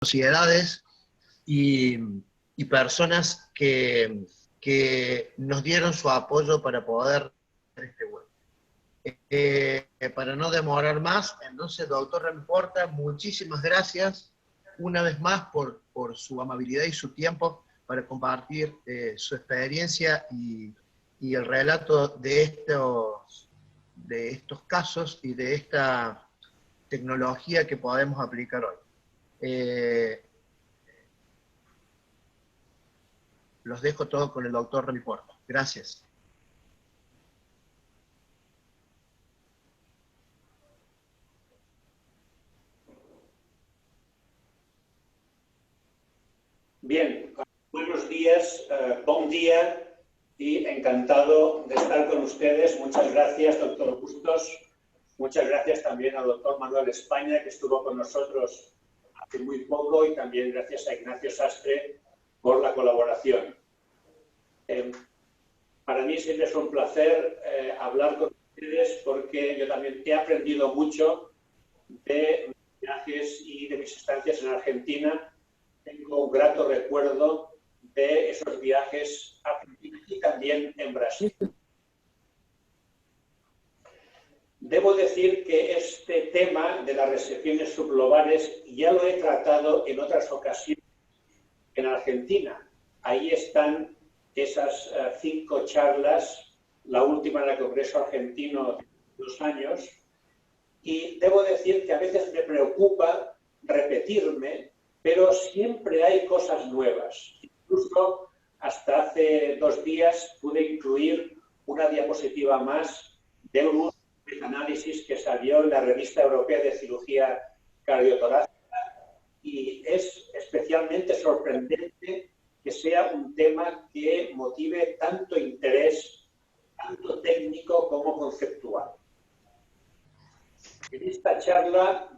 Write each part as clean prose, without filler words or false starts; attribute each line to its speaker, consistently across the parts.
Speaker 1: sociedades y personas que nos dieron su apoyo para poder hacer este web. Para no demorar más, entonces, doctor Remy Porta, muchísimas gracias una vez más por su amabilidad y su tiempo para compartir su experiencia y el relato de estos casos y de esta tecnología que podemos aplicar hoy. Los dejo todo con el doctor Remy Porta. Gracias.
Speaker 2: Bien, buenos días, buen día y encantado de estar con ustedes. Muchas gracias, doctor Bustos. Muchas gracias también al doctor Manuel España, que estuvo con nosotros hace muy poco, y también gracias a Ignacio Sastre por la colaboración. Para mí siempre es un placer hablar con ustedes, porque yo también he aprendido mucho de mis viajes y de mis estancias en Argentina. Tengo un grato recuerdo de esos viajes a Argentina y también en Brasil. Debo decir que este tema de las resecciones sublobares ya lo he tratado en otras ocasiones en Argentina. Ahí están esas 5 charlas, la última en el Congreso Argentino de 2 años, y debo decir que a veces me preocupa repetirme, pero siempre hay cosas nuevas. Incluso hasta hace 2 días pude incluir una diapositiva más de un análisis que salió en la Revista Europea de Cirugía Cardiotorácica, y es especialmente sorprendente que sea un tema que motive tanto interés, tanto técnico como conceptual. En esta charla,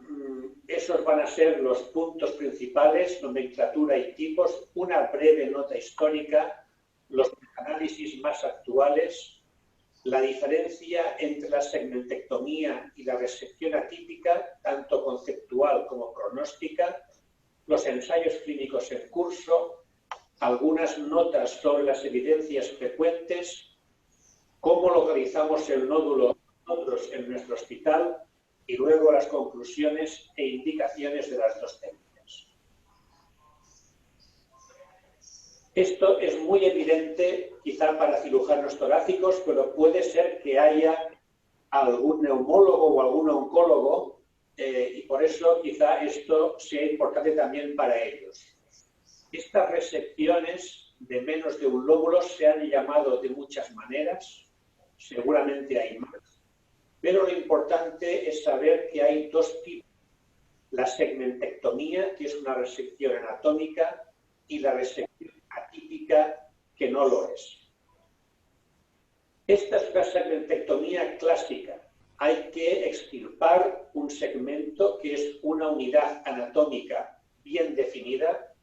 Speaker 2: esos van a ser los puntos principales: nomenclatura y tipos, una breve nota histórica, los análisis más actuales, la diferencia entre la segmentectomía y la resección atípica, tanto conceptual como pronóstica, los ensayos clínicos en curso, algunas notas sobre las evidencias frecuentes, cómo localizamos el nódulo en nuestro hospital, y luego las conclusiones e indicaciones de las 2 técnicas. Esto es muy evidente quizá para cirujanos torácicos, pero puede ser que haya algún neumólogo o algún oncólogo, y por eso quizá esto sea importante también para ellos. Estas resecciones de menos de un lóbulo se han llamado de muchas maneras, seguramente hay más. Pero lo importante es saber que hay 2 tipos: la segmentectomía, que es una resección anatómica, y la resección atípica, que no lo es. Esta es la segmentectomía clásica. Hay que extirpar un segmento que es una unidad anatómica bien definida,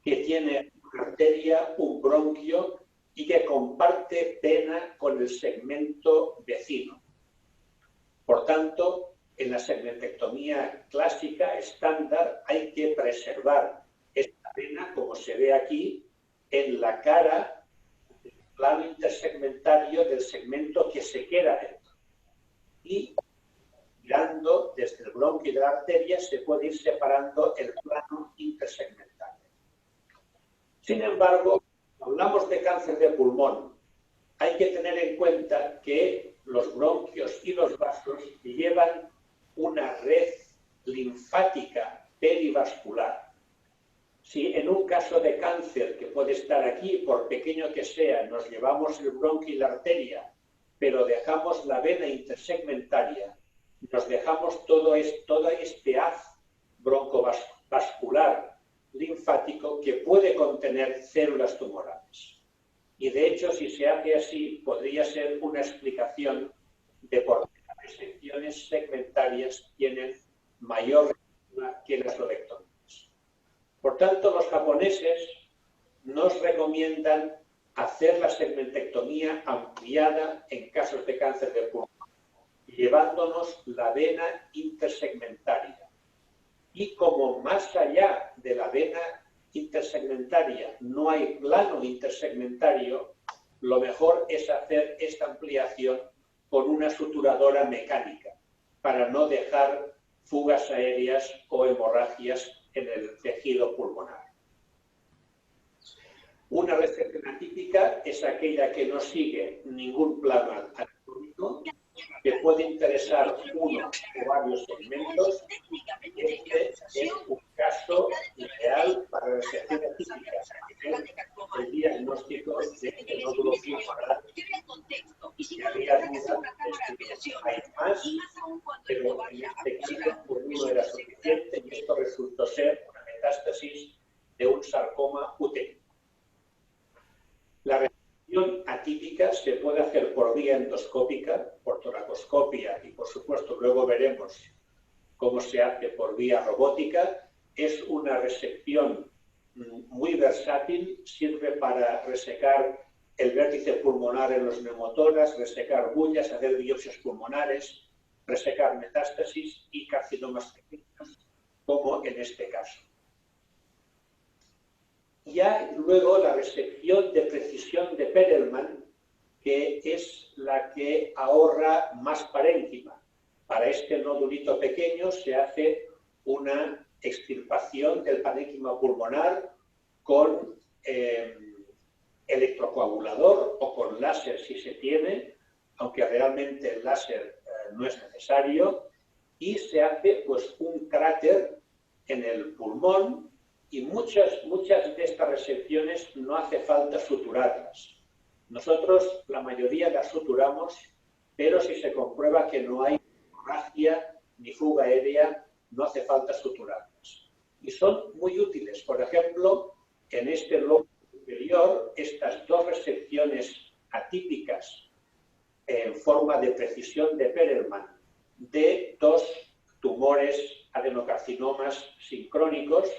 Speaker 2: que tiene una arteria, un bronquio y que comparte vena con el segmento vecino. Por tanto, en la segmentectomía clásica estándar hay que preservar esta vena, como se ve aquí, en la cara del plano intersegmentario del segmento que se queda dentro. Y mirando desde el bronquio de la arteria se puede ir separando el plano intersegmentario. Sin embargo, cuando hablamos de cáncer de pulmón, hay que tener en cuenta que los bronquios y los vasos llevan una red linfática perivascular. Si en un caso de cáncer, que puede estar aquí, por pequeño que sea, nos llevamos el bronquio y la arteria, pero dejamos la vena intersegmentaria, nos dejamos todo este haz broncovascular linfático que puede contener células tumorales. Y de hecho, si se hace así, podría ser una explicación de por qué las resecciones segmentarias tienen mayor riesgo que las lobectomías. Por tanto, los japoneses nos recomiendan hacer la segmentectomía ampliada en casos de cáncer de pulmón, llevándonos la vena intersegmentaria. Y como más allá de la vena intersegmentaria no hay plano intersegmentario, lo mejor es hacer esta ampliación con una suturadora mecánica para no dejar fugas aéreas o hemorragias en el tejido pulmonar. Una resección atípica es aquella que no sigue ningún plano anatómico, que puede interesar uno o varios segmentos. Este es un caso ideal para resección atípica, el diagnóstico de nódulo pulmonar. Si había duda, hay más, pero en este caso uno era suficiente y esto resultó ser una metástasis de un sarcoma uterino. La resección atípica se puede hacer por vía endoscópica, por toracoscopia y, por supuesto, luego veremos cómo se hace por vía robótica. Es una resección muy versátil, sirve para resecar el vértice pulmonar en los neumotoras, resecar bullas, hacer biopsias pulmonares, resecar metástasis y carcinomas pequeños, como en este caso. Ya luego la resección de precisión de Perelman, que es la que ahorra más parénquima. Para este nodulito pequeño se hace una extirpación del parénquima pulmonar con electrocoagulador o con láser si se tiene, aunque realmente el láser no es necesario, y se hace pues un cráter en el pulmón. Y muchas de estas resecciones no hace falta suturarlas. Nosotros la mayoría las suturamos, pero si se comprueba que no hay hemorragia ni fuga aérea, no hace falta suturarlas. Y son muy útiles. Por ejemplo, en este lobo superior, estas dos resecciones atípicas en forma de precisión de Perelman de dos tumores adenocarcinomas sincrónicos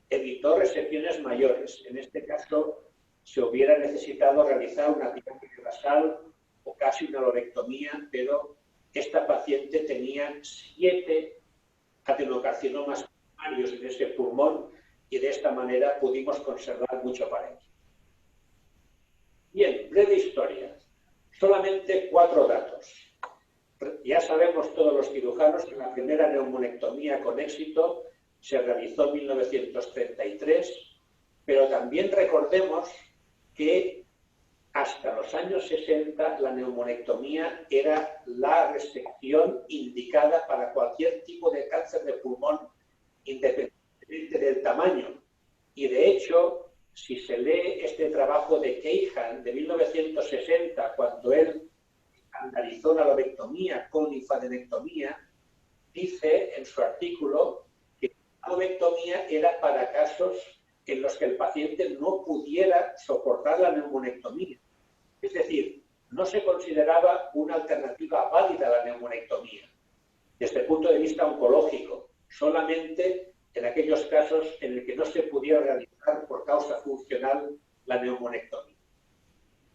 Speaker 2: evitó resecciones mayores. En este caso, se hubiera necesitado realizar una pirámide basal o casi una lorectomía, pero esta paciente tenía 7 adenocarcinomas primarios en ese pulmón y de esta manera pudimos conservar mucho parénquima. Bien, breve historia. Solamente 4 datos. Ya sabemos todos los cirujanos que la primera neumonectomía con éxito se realizó en 1933, pero también recordemos que hasta los años 60 la neumonectomía era la resección indicada para cualquier tipo de cáncer de pulmón, independientemente del tamaño. Y de hecho, si se lee este trabajo de Keihan de 1960, cuando él analizó la lobectomía con linfadenectomía, dice en su artículo que la lobectomía era para casos en los que el paciente no pudiera soportar la neumonectomía. Es decir, no se consideraba una alternativa válida a la neumonectomía desde el punto de vista oncológico, solamente en aquellos casos en los que no se pudiera realizar por causa funcional la neumonectomía.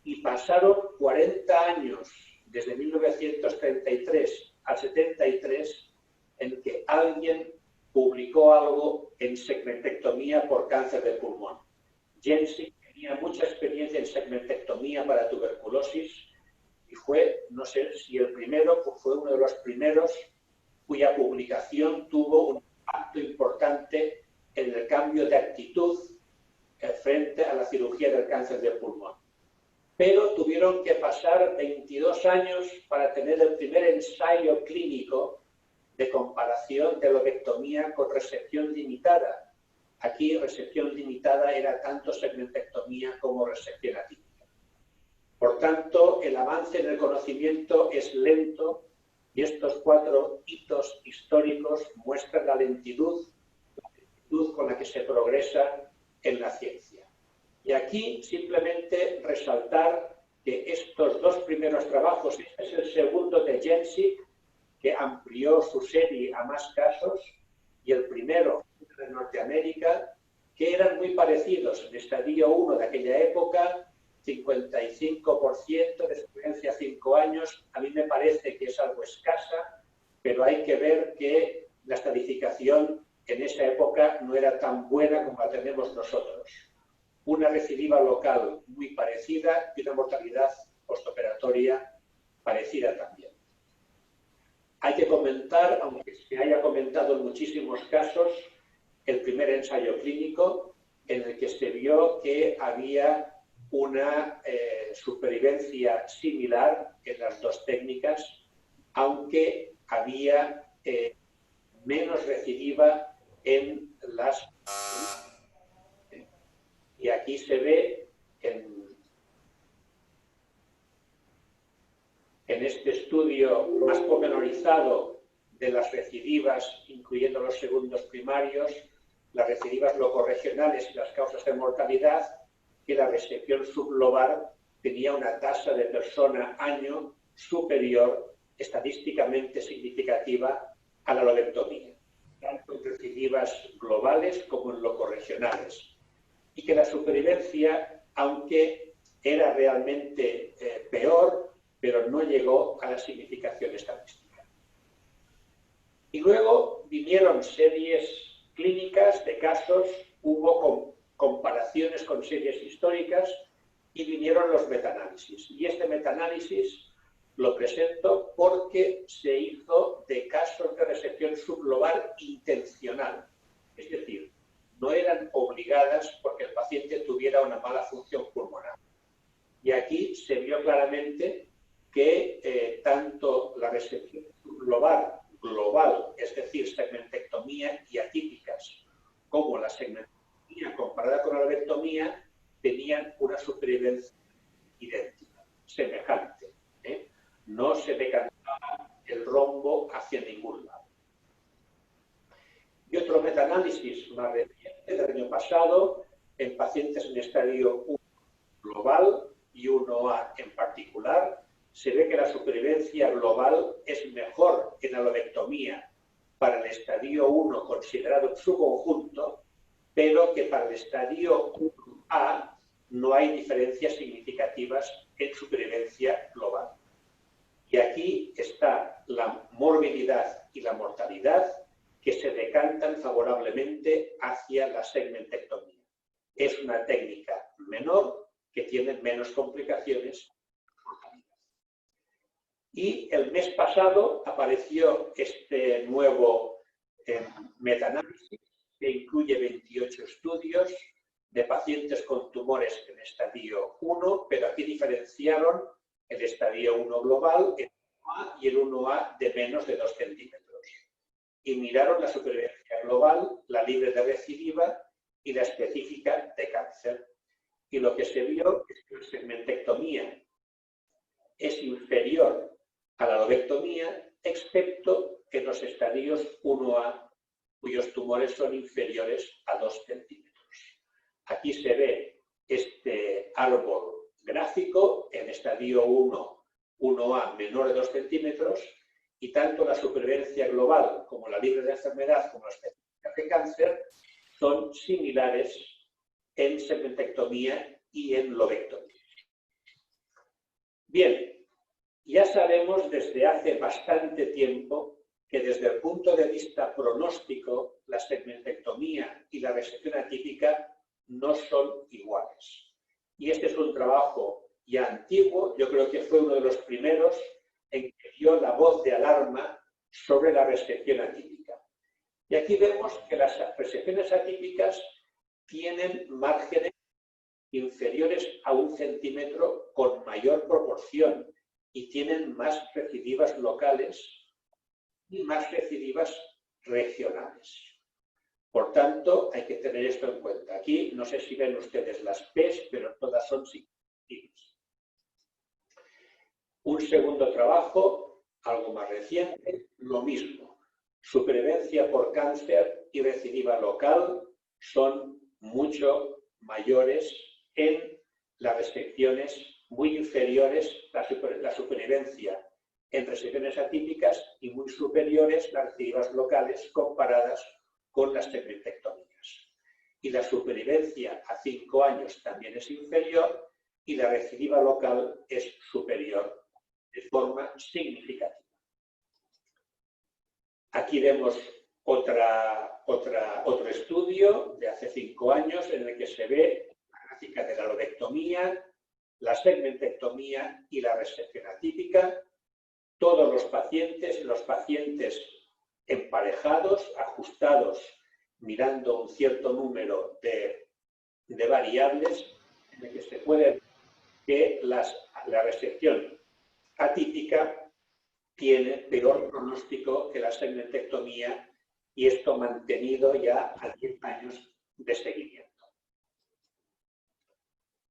Speaker 2: Y pasaron 40 años, desde 1933 al 73, en que alguien publicó algo en segmentectomía por cáncer de pulmón. Jensen tenía mucha experiencia en segmentectomía para tuberculosis y fue, no sé si el primero, pues fue uno de los primeros cuya publicación tuvo un impacto importante en el cambio de actitud frente a la cirugía del cáncer de pulmón. Pero tuvieron que pasar 22 años para tener el primer ensayo clínico de comparación de lobectomía con resección limitada. Aquí resección limitada era tanto segmentectomía como resección atípica. Por tanto, el avance en el conocimiento es lento y estos 4 hitos históricos muestran la lentitud con la que se progresa en la ciencia. Y aquí simplemente resaltar que estos 2 primeros trabajos, este es el segundo de Jensen, que amplió su serie a más casos, y el primero de Norteamérica, que eran muy parecidos. En estadio 1 de aquella época, 55% de supervivencia a 5 años, a mí me parece que es algo escasa, pero hay que ver que la estadificación en esa época no era tan buena como la tenemos nosotros. Una recidiva local muy parecida y una mortalidad postoperatoria parecida también. Hay que comentar, aunque se haya comentado en muchísimos casos, el primer ensayo clínico en el que se vio que había una supervivencia similar en las dos técnicas, aunque había menos recidiva en las... Y aquí se ve en este estudio más pormenorizado de las recidivas, incluyendo los segundos primarios, las recidivas locorregionales y las causas de mortalidad, que la resección sublobar tenía una tasa de persona año superior, estadísticamente significativa, a la lobectomía, tanto en recidivas globales como en locorregionales. Y que la supervivencia, aunque era realmente peor, pero no llegó a la significación estadística. Y luego vinieron series clínicas de casos, hubo comparaciones con series históricas y vinieron los metaanálisis. Y este metaanálisis lo presento porque se hizo de casos de resección sublobar intencional. Es decir, no eran obligadas porque el paciente tuviera una mala función pulmonar. Y aquí se vio claramente que tanto la resección sublobar global, es decir, segmentectomía y atípicas, como la segmentectomía comparada con la lobectomía, tenían una supervivencia idéntica, semejante. No se decantaba el rombo hacia ningún lado. Y otro metaanálisis más reciente del año pasado, en pacientes en estadio 1 global y 1A en particular, se ve que la supervivencia global es mejor en la lobectomía para el estadio 1 considerado en su conjunto, pero que para el estadio 1A no hay diferencias significativas en supervivencia global. Y aquí está la morbilidad y la mortalidad que se decantan favorablemente hacia la segmentectomía. Es una técnica menor que tiene menos complicaciones. Y el mes pasado apareció este nuevo metaanálisis que incluye 28 estudios de pacientes con tumores en estadio 1, pero aquí diferenciaron el estadio 1 global, el 1A y el 1A de menos de 2 centímetros. Y miraron la supervivencia global, la libre de recidiva y la específica de cáncer. Y lo que se vio es que la segmentectomía es inferior a la lobectomía, excepto en los estadios 1A, cuyos tumores son inferiores a 2 centímetros. Aquí se ve este árbol gráfico en estadio 1, 1A menor de 2 centímetros, y tanto la supervivencia global como la libre de enfermedad como la específica de cáncer son similares en segmentectomía y en lobectomía. Bien, ya sabemos desde hace bastante tiempo que desde el punto de vista pronóstico la segmentectomía y la resección atípica no son iguales. Y este es un trabajo ya antiguo, yo creo que fue uno de los primeros en que dio la voz de alarma sobre la resección atípica. Y aquí vemos que las resecciones atípicas tienen márgenes inferiores a 1 centímetro con mayor proporción y tienen más recidivas locales y más recidivas regionales. Por tanto, hay que tener esto en cuenta. Aquí no sé si ven ustedes las P's, pero todas son significativas. Un segundo trabajo, algo más reciente, lo mismo. Supervivencia por cáncer y recidiva local son mucho mayores en las resecciones muy inferiores, la supervivencia en resecciones atípicas y muy superiores las recidivas locales comparadas con las segmentectomías. Y la supervivencia a 5 años también es inferior y la recidiva local es superior de forma significativa. Aquí vemos otra otro estudio de hace 5 años en el que se ve la gráfica de la lobectomía, la segmentectomía y la resección atípica. Todos los pacientes emparejados, ajustados, mirando un cierto número de variables, en el que se puede ver que la resección atípica tiene peor pronóstico que la segmentectomía, y esto mantenido ya a 10 años de seguimiento.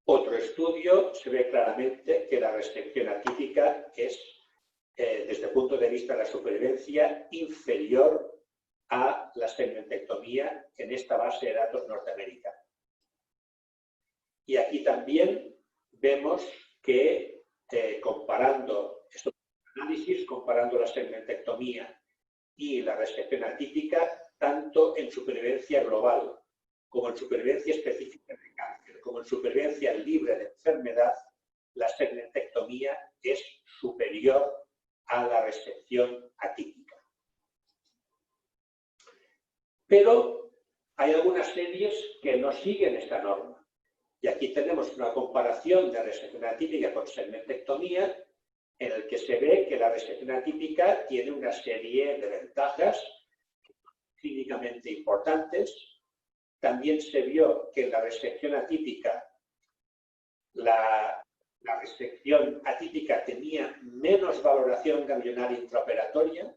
Speaker 2: Otro estudio se ve claramente que la resección atípica es, desde el punto de vista de la supervivencia, inferior a la segmentectomía en esta base de datos norteamericana. Y aquí también vemos que comparando estos análisis, comparando la segmentectomía y la resección atípica, tanto en supervivencia global como en supervivencia específica de cáncer, como en supervivencia libre de enfermedad, la segmentectomía es superior a la resección atípica. Pero hay algunas series que no siguen esta norma. Y aquí tenemos una comparación de resección atípica con segmentectomía, en el que se ve que la resección atípica tiene una serie de ventajas clínicamente importantes. También se vio que en la resección atípica, la resección atípica tenía menos valoración ganglionar intraoperatoria.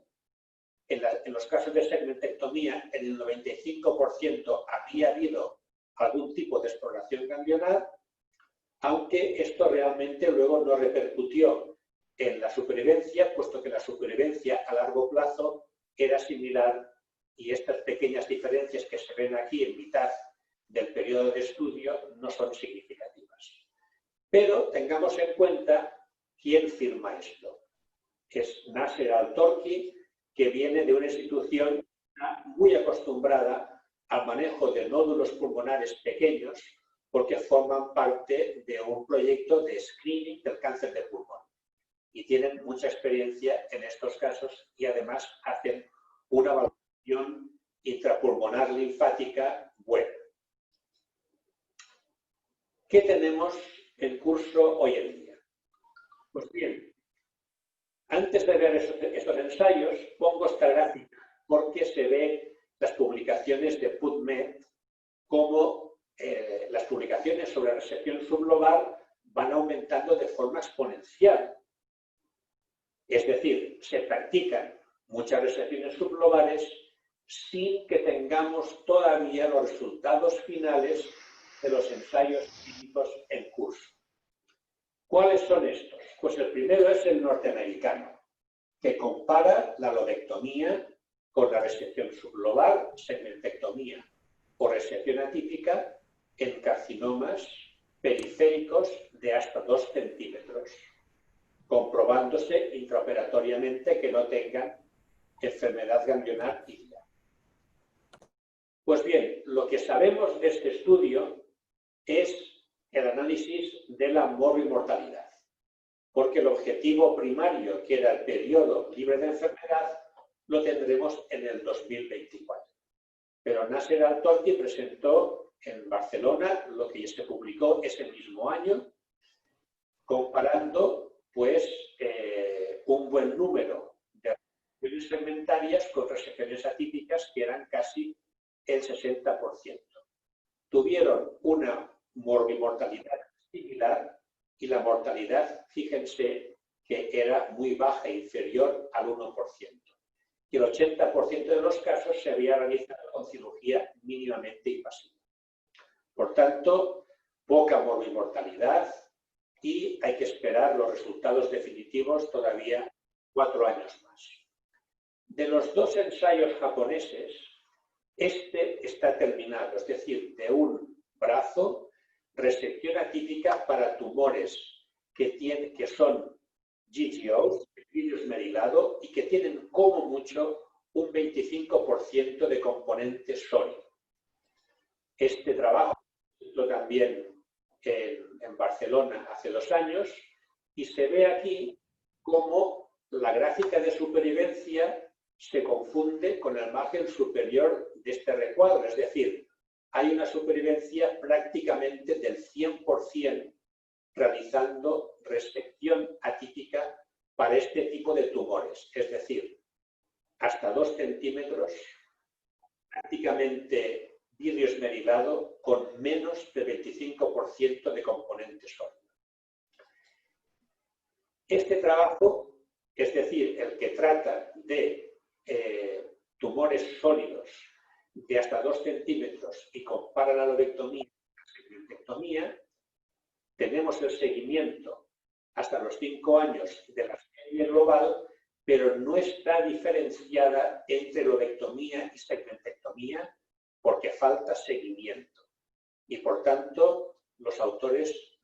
Speaker 2: En los casos de segmentectomía, en el 95% había habido algún tipo de exploración ganglionar, aunque esto realmente luego no repercutió en la supervivencia, puesto que la supervivencia a largo plazo era similar, y estas pequeñas diferencias que se ven aquí en mitad del periodo de estudio no son significativas. Pero tengamos en cuenta quién firma esto. Es Nasser Al-Torki, que viene de una institución muy acostumbrada al manejo de nódulos pulmonares pequeños, porque forman parte de un proyecto de screening del cáncer de pulmón. Y tienen mucha experiencia en estos casos, y además hacen una valoración intrapulmonar linfática buena. ¿Qué tenemos en curso hoy en día? Pues bien, antes de ver estos ensayos, pongo esta gráfica porque se ven las publicaciones de PubMed, como las publicaciones sobre resección sublobar van aumentando de forma exponencial. Es decir, se practican muchas resecciones sublobares sin que tengamos todavía los resultados finales de los ensayos clínicos en curso. ¿Cuáles son estos? Pues el primero es el norteamericano, que compara la lobectomía con la resección sublobar, segmentectomía o resección atípica en carcinomas periféricos de hasta 2 centímetros, comprobándose intraoperatoriamente que no tengan enfermedad ganglionar tibia. Pues bien, lo que sabemos de este estudio es el análisis de la morbimortalidad, porque el objetivo primario, que era el periodo libre de enfermedad, lo tendremos en el 2024. Pero Nasser Al-Torki presentó en Barcelona lo que se publicó ese mismo año, comparando pues un buen número de resecciones segmentarias con resecciones atípicas, que eran casi el 60%. Tuvieron una morbimortalidad similar, y la mortalidad, fíjense, que era muy baja, inferior al 1%. Y el 80% de los casos se había realizado con cirugía mínimamente invasiva. Por tanto, poca morbimortalidad, y hay que esperar los resultados definitivos todavía 4 años más. De los 2 ensayos japoneses, este está terminado, es decir, de un brazo, resección atípica para tumores que son GGOs, virus merilado, y que tienen como mucho un 25% de componente sólido. Este trabajo se hizo también en Barcelona hace 2 años, y se ve aquí cómo la gráfica de supervivencia se confunde con el margen superior de este recuadro, es decir, hay una supervivencia prácticamente del 100% realizando resección atípica para este tipo de tumores, es decir, hasta 2 centímetros, prácticamente vidrio esmerilado con menos del 25% de componente sólido. Este trabajo, es decir, el que trata de tumores sólidos de hasta 2 centímetros y compara la lobectomía y la segmentectomía, tenemos el seguimiento hasta los 5 años de la serie global, pero no está diferenciada entre lobectomía y segmentectomía porque falta seguimiento. Y por tanto, los autores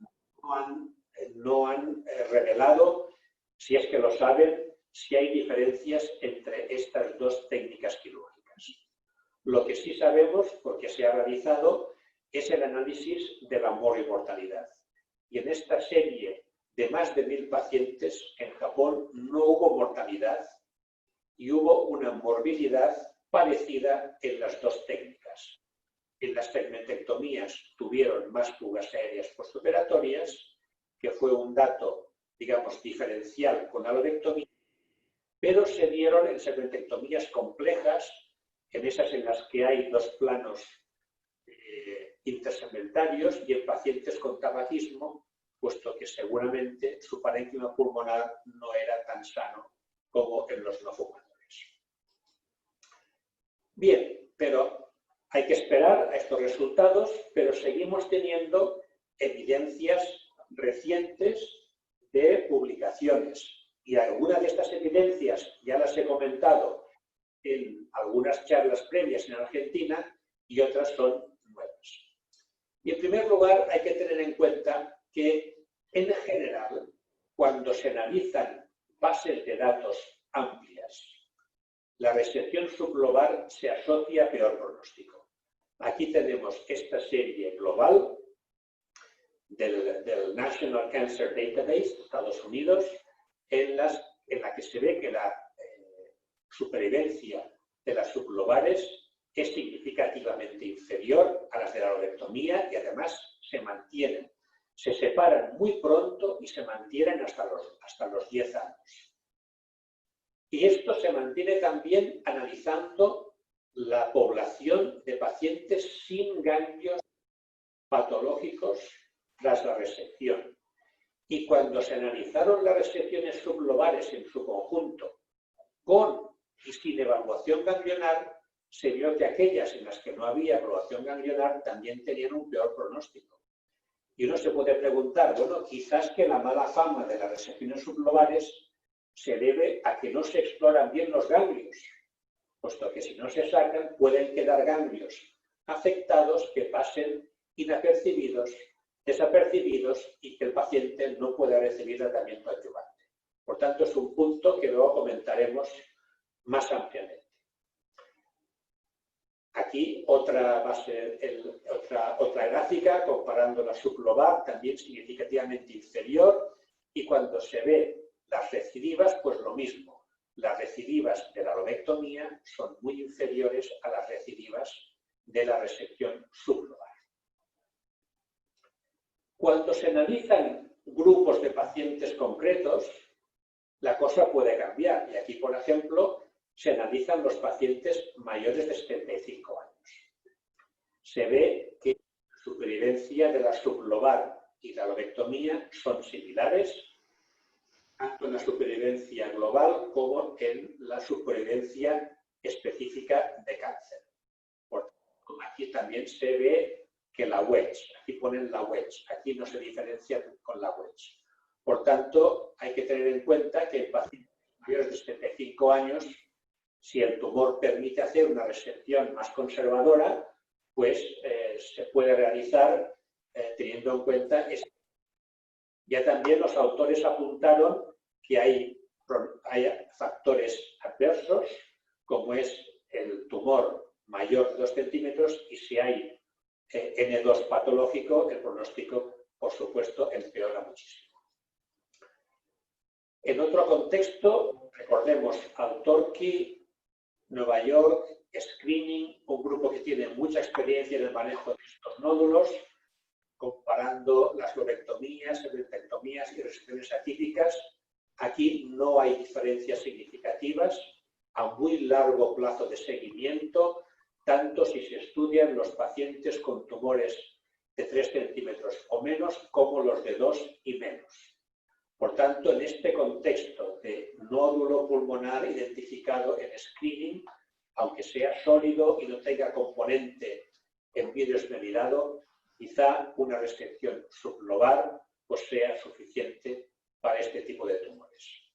Speaker 2: no han revelado, si es que lo saben, si hay diferencias entre estas dos técnicas quirúrgicas. Lo que sí sabemos, porque se ha realizado, es el análisis de la mortalidad. Y en esta serie de más de 1000 pacientes, en Japón no hubo mortalidad y hubo una morbilidad parecida en las dos técnicas. En las segmentectomías tuvieron más fugas aéreas postoperatorias, que fue un dato, digamos, diferencial con la lobectomía, pero se dieron en segmentectomías complejas, en esas en las que hay 2 planos intersegmentarios y en pacientes con tabaquismo, puesto que seguramente su parénquima pulmonar no era tan sano como en los no fumadores. Bien, pero hay que esperar a estos resultados, pero seguimos teniendo evidencias recientes de publicaciones. Y algunas de estas evidencias ya las he comentado en algunas charlas previas en Argentina y otras son nuevas. Y en primer lugar hay que tener en cuenta que en general, cuando se analizan bases de datos amplias, la resección sublobar se asocia a peor pronóstico. Aquí tenemos esta serie global del National Cancer Database de Estados Unidos, en la que se ve que la supervivencia de las sublobares es significativamente inferior a las de la lobectomía y además se mantienen. Se separan muy pronto y se mantienen hasta los 10 años. Y esto se mantiene también analizando la población de pacientes sin ganglios patológicos tras la resección. Y cuando se analizaron las resecciones sublobares en su conjunto, con y sin evaluación ganglionar, se vio que aquellas en las que no había evaluación ganglionar también tenían un peor pronóstico. Y uno se puede preguntar, bueno, quizás que la mala fama de las resecciones sublobares se debe a que no se exploran bien los ganglios, puesto que si no se sacan pueden quedar ganglios afectados que pasen inapercibidos, desapercibidos y que el paciente no pueda recibir tratamiento adyuvante. Por tanto, es un punto que luego comentaremos más ampliamente. Aquí otra gráfica comparando la sublobar, también significativamente inferior, y cuando se ve las recidivas, pues lo mismo. Las recidivas de la lobectomía son muy inferiores a las recidivas de la resección sublobar. Cuando se analizan grupos de pacientes concretos, la cosa puede cambiar. Y aquí, por ejemplo, se analizan los pacientes mayores de 75 años. Se ve que la supervivencia de la sublobar y la lobectomía son similares, tanto en la supervivencia global como en la supervivencia específica de cáncer. Aquí también se ve que la wedge, aquí ponen la wedge, aquí no se diferencia con la wedge. Por tanto, hay que tener en cuenta que en pacientes mayores de 75 años, si el tumor permite hacer una resección más conservadora, pues se puede realizar teniendo en cuenta esto. Ya también los autores apuntaron que hay factores adversos, como es el tumor mayor de 2 centímetros, y si hay N2 patológico, el pronóstico, por supuesto, empeora muchísimo. En otro contexto, recordemos al Torquay Nueva York, Screening, un grupo que tiene mucha experiencia en el manejo de estos nódulos, comparando las lobectomías, ependectomías y resecciones atípicas. Aquí no hay diferencias significativas a muy largo plazo de seguimiento, tanto si se estudian los pacientes con tumores de 3 centímetros o menos como los de 2 y menos. Por tanto, en este contexto de nódulo pulmonar identificado en screening, aunque sea sólido y no tenga componente en vidrio esmerilado, quizá una resección sublobar pues sea suficiente para este tipo de tumores.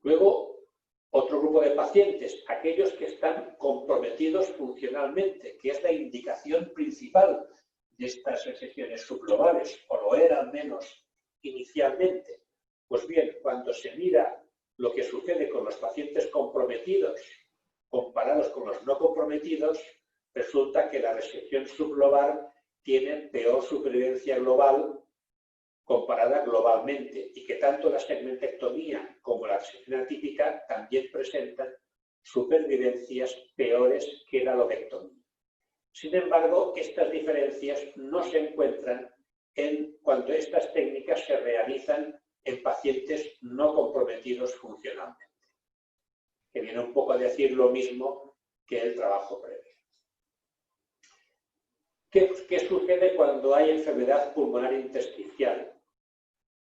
Speaker 2: Luego, otro grupo de pacientes, aquellos que están comprometidos funcionalmente, que es la indicación principal de estas resecciones sublobales, o lo era al menos inicialmente. Pues bien, cuando se mira lo que sucede con los pacientes comprometidos comparados con los no comprometidos, resulta que la resección sublobar tiene peor supervivencia global comparada globalmente y que tanto la segmentectomía como la resección atípica también presentan supervivencias peores que la lobectomía. Sin embargo, estas diferencias no se encuentran cuando estas técnicas se realizan en pacientes no comprometidos funcionalmente, que viene un poco a decir lo mismo que el trabajo previo. ¿Qué sucede cuando hay enfermedad pulmonar intersticial?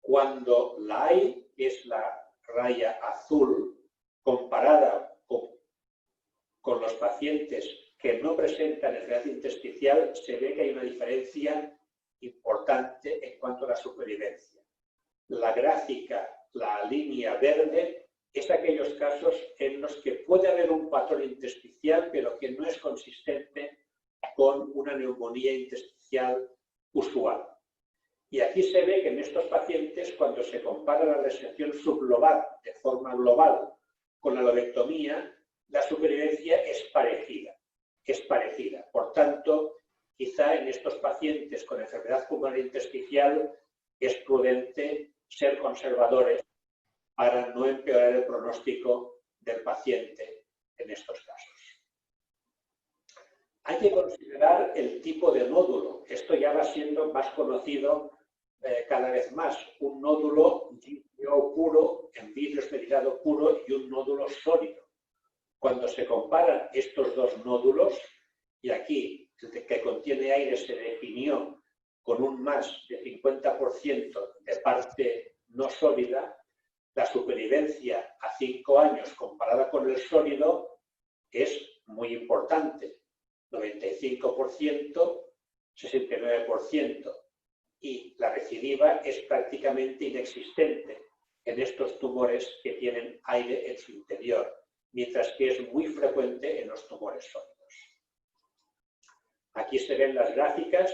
Speaker 2: Cuando la hay, que es la raya azul, comparada con los pacientes que no presentan enfermedad intersticial, se ve que hay una diferencia importante en cuanto a la supervivencia. La gráfica, la línea verde, es aquellos casos en los que puede haber un patrón intersticial, pero que no es consistente con una neumonía intersticial usual. Y aquí se ve que en estos pacientes, cuando se compara la resección sublobar de forma global con la lobectomía, la supervivencia es parecida. Por tanto, quizá en estos pacientes con enfermedad pulmonar intersticial es prudente ser conservadores para no empeorar el pronóstico del paciente en estos casos. Hay que considerar el tipo de nódulo. Esto ya va siendo más conocido cada vez más. Un nódulo puro, en vidrio esmerilado puro, y un nódulo sólido. Cuando se comparan estos dos nódulos, y aquí el que contiene aire se definió con un más de 50% de parte no sólida, la supervivencia a 5 años comparada con el sólido es muy importante. 95%, 69%. Y la recidiva es prácticamente inexistente en estos tumores que tienen aire en su interior, mientras que es muy frecuente en los tumores sólidos. Aquí se ven las gráficas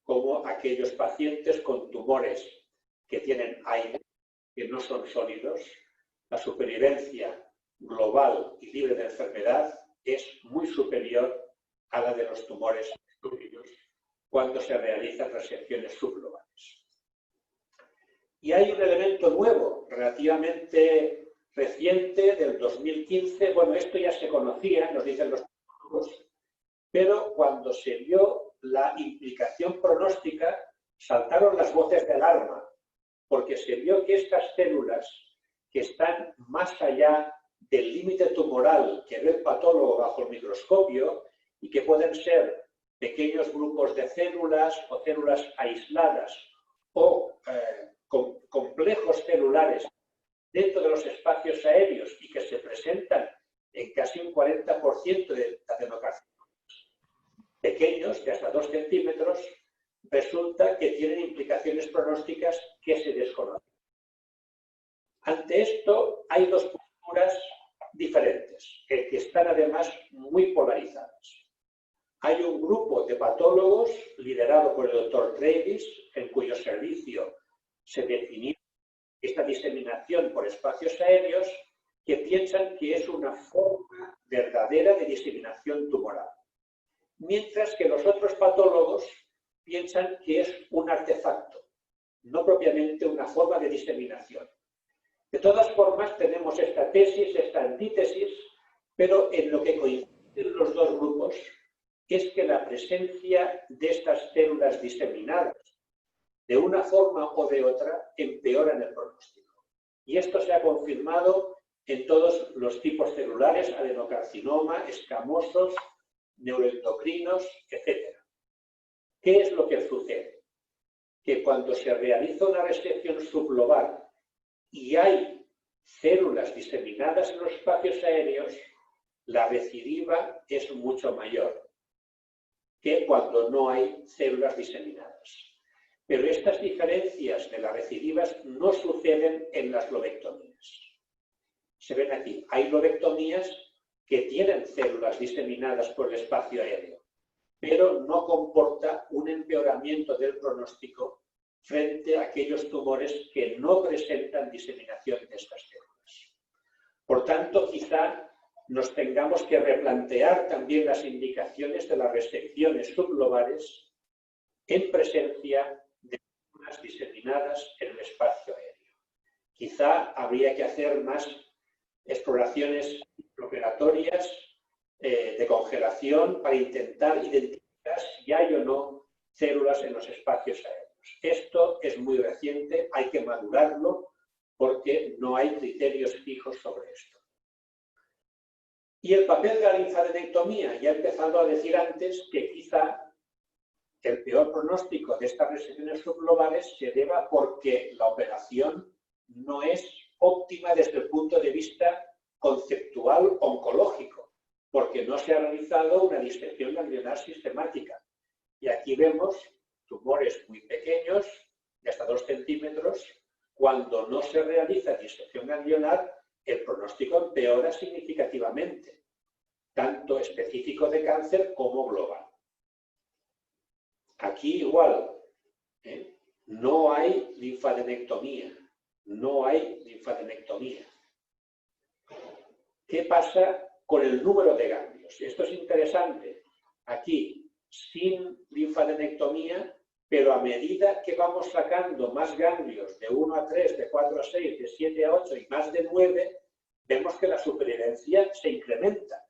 Speaker 2: como aquellos pacientes con tumores que tienen aire, que no son sólidos, la supervivencia global y libre de enfermedad es muy superior a la de los tumores sólidos cuando se realizan resecciones sublobales. Y hay un elemento nuevo, relativamente reciente, del 2015. Bueno, esto ya se conocía, nos dicen los psicólogos, pero cuando se vio la implicación pronóstica, saltaron las voces de alarma, porque se vio que estas células que están más allá del límite tumoral que ve el patólogo bajo el microscopio y que pueden ser pequeños grupos de células o células aisladas o complejos celulares dentro de los espacios aéreos y que se presentan en casi un 40% de adenocarcinomas pequeños, de hasta 2 centímetros, resulta que tienen implicaciones pronósticas que se desconocen. Ante esto, hay dos posturas diferentes, que están además muy polarizadas. Hay un grupo de patólogos liderado por el doctor Travis, en cuyo servicio se definió esta diseminación por espacios aéreos, que piensan que es una forma verdadera de diseminación tumoral. Mientras que los otros patólogos piensan que es un artefacto, no propiamente una forma de diseminación. De todas formas, tenemos esta tesis, esta antítesis, Pero en lo que coinciden los dos grupos es que la presencia de estas células diseminadas, de una forma o de otra, empeoran el pronóstico. Y esto se ha confirmado en todos los tipos celulares, adenocarcinoma, escamosos, neuroendocrinos, etc. ¿Qué es lo que sucede? Que cuando se realiza una resección sublobar y hay células diseminadas en los espacios aéreos, la recidiva es mucho mayor que cuando no hay células diseminadas. Pero estas diferencias de las recidivas no suceden en las lobectomías. Se ven aquí, hay lobectomías que tienen células diseminadas por el espacio aéreo, pero no comporta un empeoramiento del pronóstico frente a aquellos tumores que no presentan diseminación de estas células. Por tanto, quizá nos tengamos que replantear también las indicaciones de las resecciones sublobares en presencia de células diseminadas en el espacio aéreo. Quizá habría que hacer más exploraciones operatorias de congelación para intentar identificar si hay o no células en los espacios aéreos. Esto es muy reciente, hay que madurarlo porque no hay criterios fijos sobre esto. Y el papel de la linfadenectomía, ya he empezado a decir antes que quizá el peor pronóstico de estas resecciones subglobales se deba porque la operación no es óptima desde el punto de vista conceptual oncológico, porque no se ha realizado una disección ganglionar sistemática. Y aquí vemos tumores muy pequeños, de hasta 2 centímetros. Cuando no se realiza disección ganglionar, el pronóstico empeora significativamente, tanto específico de cáncer como global. Aquí igual, no hay linfadenectomía, no hay linfadenectomía. ¿Qué pasa con el número de ganglios? Esto es interesante. Aquí, sin linfadenectomía, pero a medida que vamos sacando más ganglios de 1 a 3, de 4 a 6, de 7 a 8 y más de 9, vemos que la supervivencia se incrementa.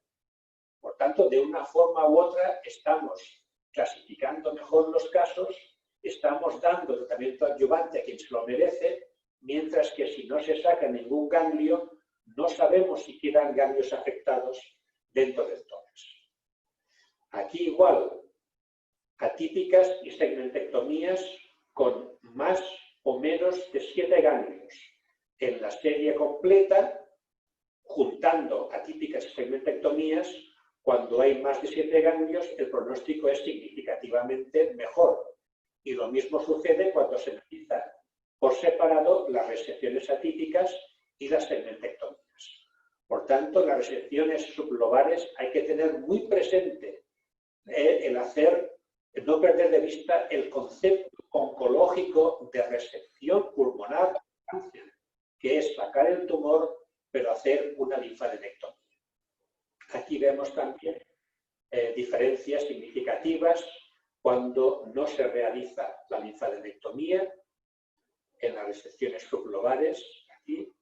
Speaker 2: Por tanto, de una forma u otra, estamos clasificando mejor los casos, estamos dando tratamiento adyuvante a quien se lo merece, mientras que si no se saca ningún ganglio, no sabemos si quedan ganglios afectados dentro del tórax. Aquí igual, atípicas y segmentectomías con más o menos de 7 ganglios. En la serie completa, juntando atípicas y segmentectomías, cuando hay más de 7 ganglios, el pronóstico es significativamente mejor. Y lo mismo sucede cuando se analizan por separado las resecciones atípicas y las segmentectomías. Por tanto, las resecciones sublobares hay que tener muy presente no perder de vista el concepto oncológico de resección pulmonar, que es sacar el tumor, pero hacer una linfadenectomía. Aquí vemos también diferencias significativas cuando no se realiza la linfadenectomía en las resecciones sublobares. Aquí,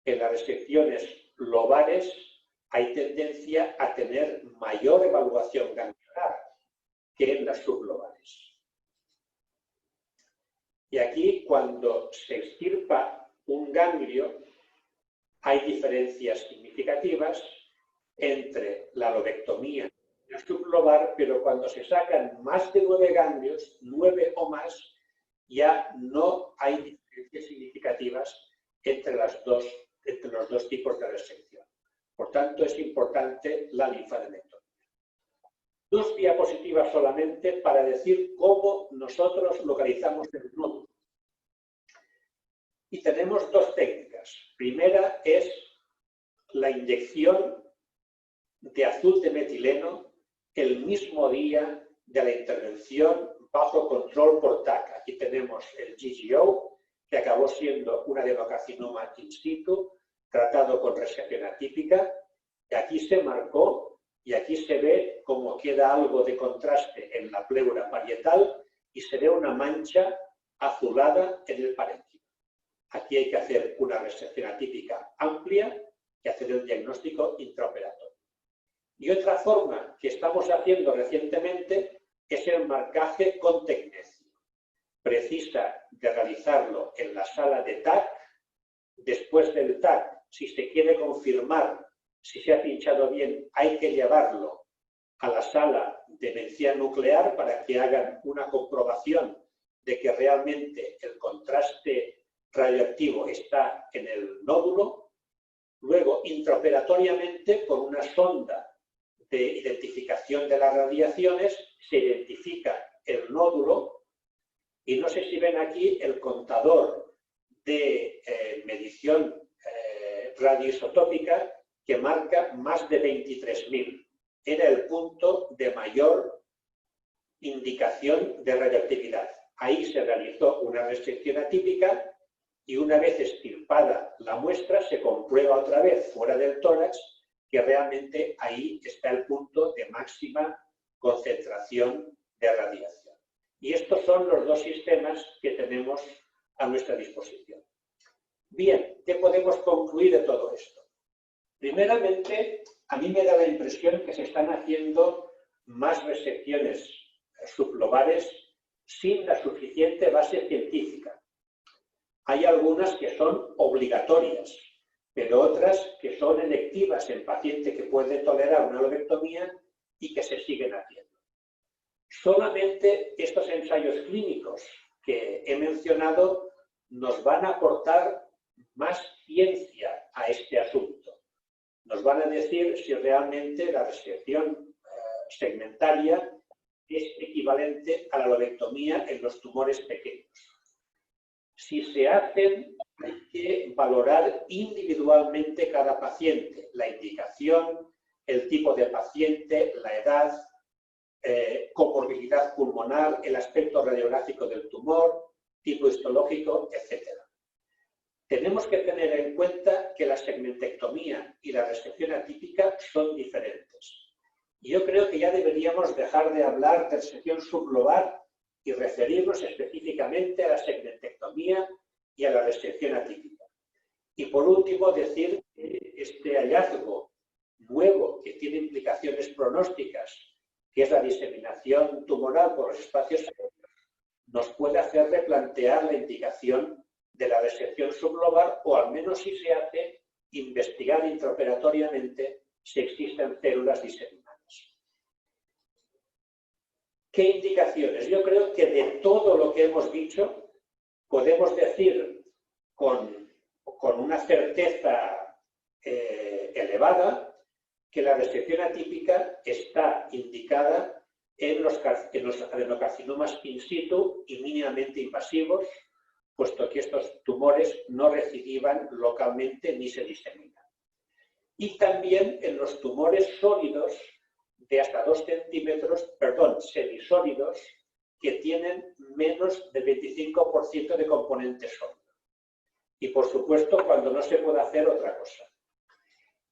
Speaker 2: en las resecciones lobares hay tendencia a tener mayor evaluación ganglionar que en las sublobares. Y aquí, cuando se extirpa un ganglio, hay diferencias significativas entre la lobectomía y la sublobar, pero cuando se sacan más de 9 ganglios, 9 o más, ya no hay diferencias significativas entre los dos tipos de resección. Por tanto, es importante la linfadenectomía. 2 diapositivas solamente para decir cómo nosotros localizamos el nódulo. Y tenemos 2 técnicas. Primera es la inyección de azul de metileno el mismo día de la intervención bajo control por TAC. Aquí tenemos el GGO, que acabó siendo un adenocarcinoma in situ, tratado con resección atípica. Y aquí se marcó y aquí se ve cómo queda algo de contraste en la pleura parietal y se ve una mancha azulada en el parénquima. Aquí hay que hacer una resección atípica amplia que hacer el diagnóstico intraoperatorio. Y otra forma que estamos haciendo recientemente es el marcaje con tecnecio. Precisa de realizarlo en la sala de TAC. Después del TAC, si se quiere confirmar si se ha pinchado bien, hay que llevarlo a la sala de medicina nuclear para que hagan una comprobación de que realmente el contraste radioactivo está en el nódulo. Luego, intraoperatoriamente, con una sonda de identificación de las radiaciones, se identifica el nódulo y no sé si ven aquí el contador de medición radioisotópica que marca más de 23.000. Era el punto de mayor indicación de radioactividad. Ahí se realizó una resección atípica y una vez extirpada la muestra se comprueba otra vez fuera del tórax que realmente ahí está el punto de máxima concentración de radiación. Y estos son los dos sistemas que tenemos a nuestra disposición. Bien, ¿qué podemos concluir de todo esto? Primeramente, a mí me da la impresión que se están haciendo más resecciones sublobales sin la suficiente base científica. Hay algunas que son obligatorias, pero otras que son electivas en paciente que puede tolerar una lobectomía y que se siguen haciendo. Solamente estos ensayos clínicos que he mencionado nos van a aportar más ciencia a este asunto. Nos van a decir si realmente la resección segmentaria es equivalente a la lobectomía en los tumores pequeños. Si se hacen, hay que valorar individualmente cada paciente, la indicación, el tipo de paciente, la edad, comorbilidad pulmonar, el aspecto radiográfico del tumor, tipo histológico, etc. Tenemos que tener en cuenta que la segmentectomía y la resección atípica son diferentes. Y yo creo que ya deberíamos dejar de hablar de resección sublobar y referirnos específicamente a la segmentectomía y a la resección atípica. Y por último, decir que este hallazgo nuevo que tiene implicaciones pronósticas, que es la diseminación tumoral por los espacios aéreos, nos puede hacer replantear la indicación de la resección sublobar o al menos si se hace, investigar intraoperatoriamente si existen células diseminadas. ¿Qué indicaciones? Yo creo que de todo lo que hemos dicho podemos decir con una certeza elevada que la resección atípica está indicada en los adenocarcinomas in situ y mínimamente invasivos, puesto que estos tumores no recidivan localmente ni se diseminan. Y también en los tumores sólidos de hasta 2 centímetros, semisólidos, que tienen menos del 25% de componente sólido. Y por supuesto, cuando no se puede hacer otra cosa.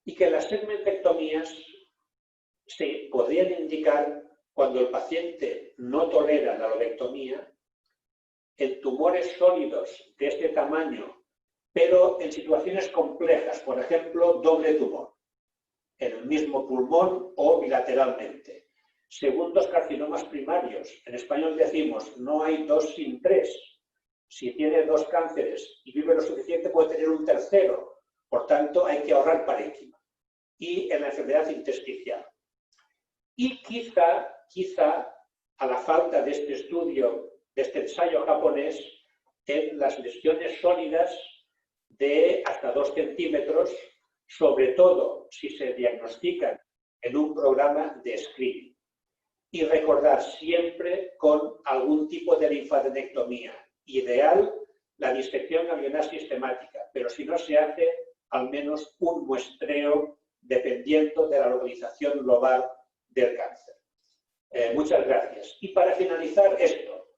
Speaker 2: Y que las segmentectomías se podrían indicar cuando el paciente no tolera la lobectomía, en tumores sólidos de este tamaño, pero en situaciones complejas, por ejemplo, doble tumor, en el mismo pulmón o bilateralmente. Segundos carcinomas primarios, en español decimos, no hay 2 sin 3. Si tiene 2 cánceres y vive lo suficiente, puede tener un tercero. Por tanto, hay que ahorrar parénquima. Y en la enfermedad intersticial. Y quizá, a la falta de este estudio, de este ensayo japonés, en las lesiones sólidas de hasta 2 centímetros, sobre todo si se diagnostican en un programa de screening. Y recordar siempre con algún tipo de linfadenectomía. Ideal, la disección ganglionar sistemática, pero si no se hace, al menos un muestreo dependiendo de la localización lobar del cáncer. Muchas gracias. Y para finalizar esto,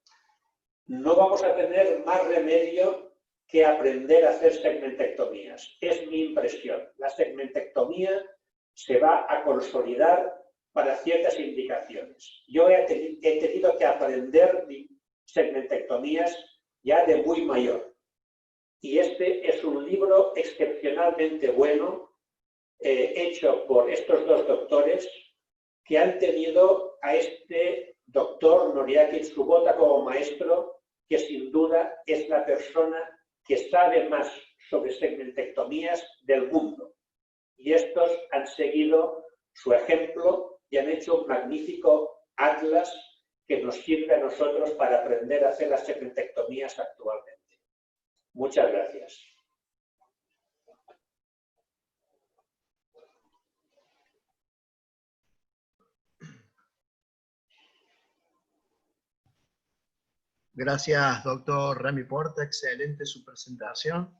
Speaker 2: no vamos a tener más remedio que aprender a hacer segmentectomías. Es mi impresión. La segmentectomía se va a consolidar para ciertas indicaciones. Yo he tenido que aprender segmentectomías ya de muy mayor. Y este es un libro excepcionalmente bueno hecho por estos dos doctores que han tenido a este doctor Noriaki Tsubota como maestro, que sin duda es la persona que sabe más sobre segmentectomías del mundo. Y estos han seguido su ejemplo y han hecho un magnífico atlas que nos sirve a nosotros para aprender a hacer las segmentectomías actualmente. Muchas gracias.
Speaker 1: Gracias, doctor Rami Porta, excelente su presentación.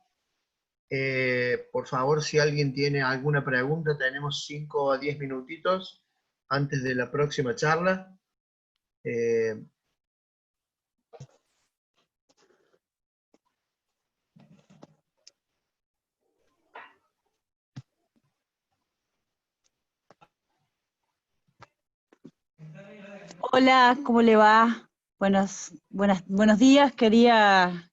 Speaker 1: Por favor, si alguien tiene alguna pregunta, tenemos 5 a 10 minutitos antes de la próxima charla.
Speaker 3: Hola, ¿cómo le va? Buenos días. Quería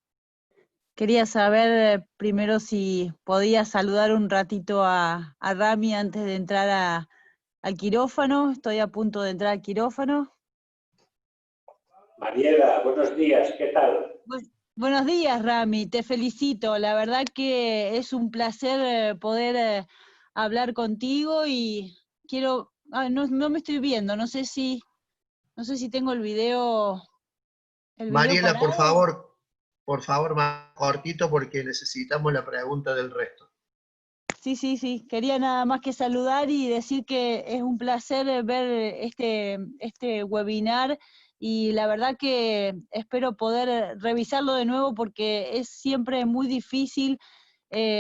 Speaker 3: saber primero si podía saludar un ratito a Rami antes de entrar al quirófano. Estoy a punto de entrar al quirófano.
Speaker 2: Mariela, buenos días, ¿qué tal?
Speaker 3: Buenos días, Rami, te felicito. La verdad que es un placer poder hablar contigo y quiero... no me estoy viendo, no sé si tengo el video
Speaker 1: Mariela,
Speaker 3: parado.
Speaker 1: por favor, más cortito porque necesitamos la pregunta del resto.
Speaker 3: Sí. Quería nada más que saludar y decir que es un placer ver este webinar y la verdad que espero poder revisarlo de nuevo porque es siempre muy difícil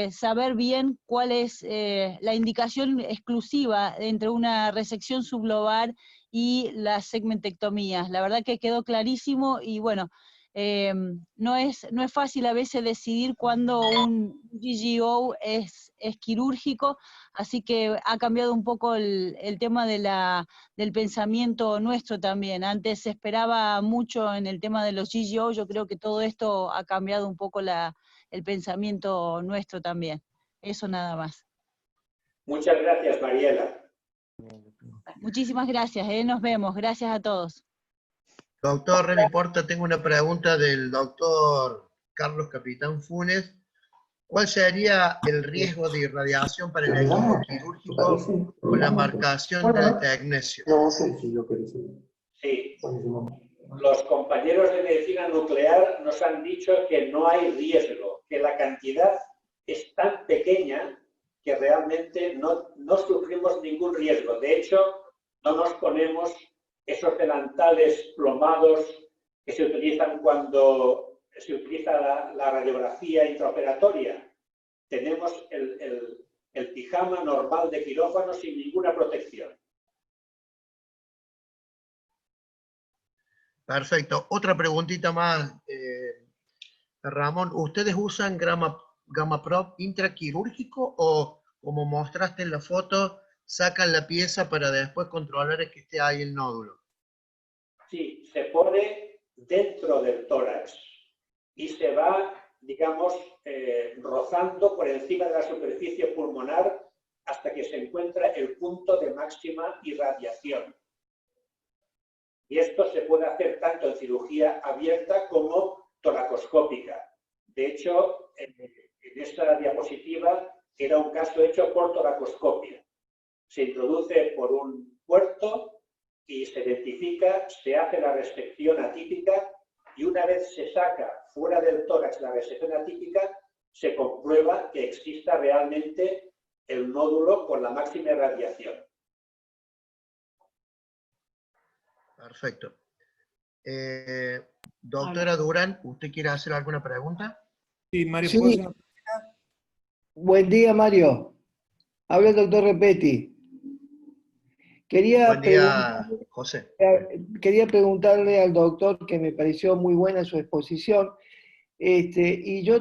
Speaker 3: saber bien cuál es la indicación exclusiva entre una resección sublobar y las segmentectomías. La verdad que quedó clarísimo y bueno, no es fácil a veces decidir cuándo un GGO es quirúrgico, así que ha cambiado un poco el tema del pensamiento nuestro también. Antes se esperaba mucho en el tema de los GGO, yo creo que todo esto ha cambiado un poco el pensamiento nuestro también. Eso nada más.
Speaker 2: Muchas gracias, Mariela.
Speaker 3: Muchísimas gracias, nos vemos. Gracias a todos.
Speaker 1: Doctor Remy Porta, tengo una pregunta del doctor Carlos Capitán Funes. ¿Cuál sería el riesgo de irradiación para el equipo quirúrgico con la marcación del tecnesio?
Speaker 2: Sí. Los compañeros de medicina nuclear nos han dicho que no hay riesgo, que la cantidad es tan pequeña que realmente no sufrimos ningún riesgo. De hecho, no nos ponemos esos delantales plomados que se utilizan cuando se utiliza la radiografía intraoperatoria. Tenemos el pijama normal de quirófano sin ninguna protección.
Speaker 1: Perfecto. Otra preguntita más, Ramón. ¿Ustedes usan Gamma Prop intraquirúrgico o, como mostraste en la foto, sacan la pieza para después controlar que esté ahí el nódulo?
Speaker 2: Sí, se pone dentro del tórax y se va, digamos, rozando por encima de la superficie pulmonar hasta que se encuentra el punto de máxima irradiación. Y esto se puede hacer tanto en cirugía abierta como toracoscópica. De hecho, en esta diapositiva era un caso hecho por toracoscopia. Se introduce por un puerto y se identifica, se hace la resección atípica y una vez se saca fuera del tórax la resección atípica, se comprueba que exista realmente el nódulo con la máxima irradiación.
Speaker 1: Perfecto. Doctora Durán, ¿usted quiere hacer alguna pregunta?
Speaker 4: Sí, Mario,
Speaker 5: Sí.
Speaker 4: ¿puedo hacer una...
Speaker 5: Buen día, Mario. Habla el doctor Repetti.
Speaker 1: Buen día, José.
Speaker 5: Quería preguntarle al doctor, que me pareció muy buena su exposición, y yo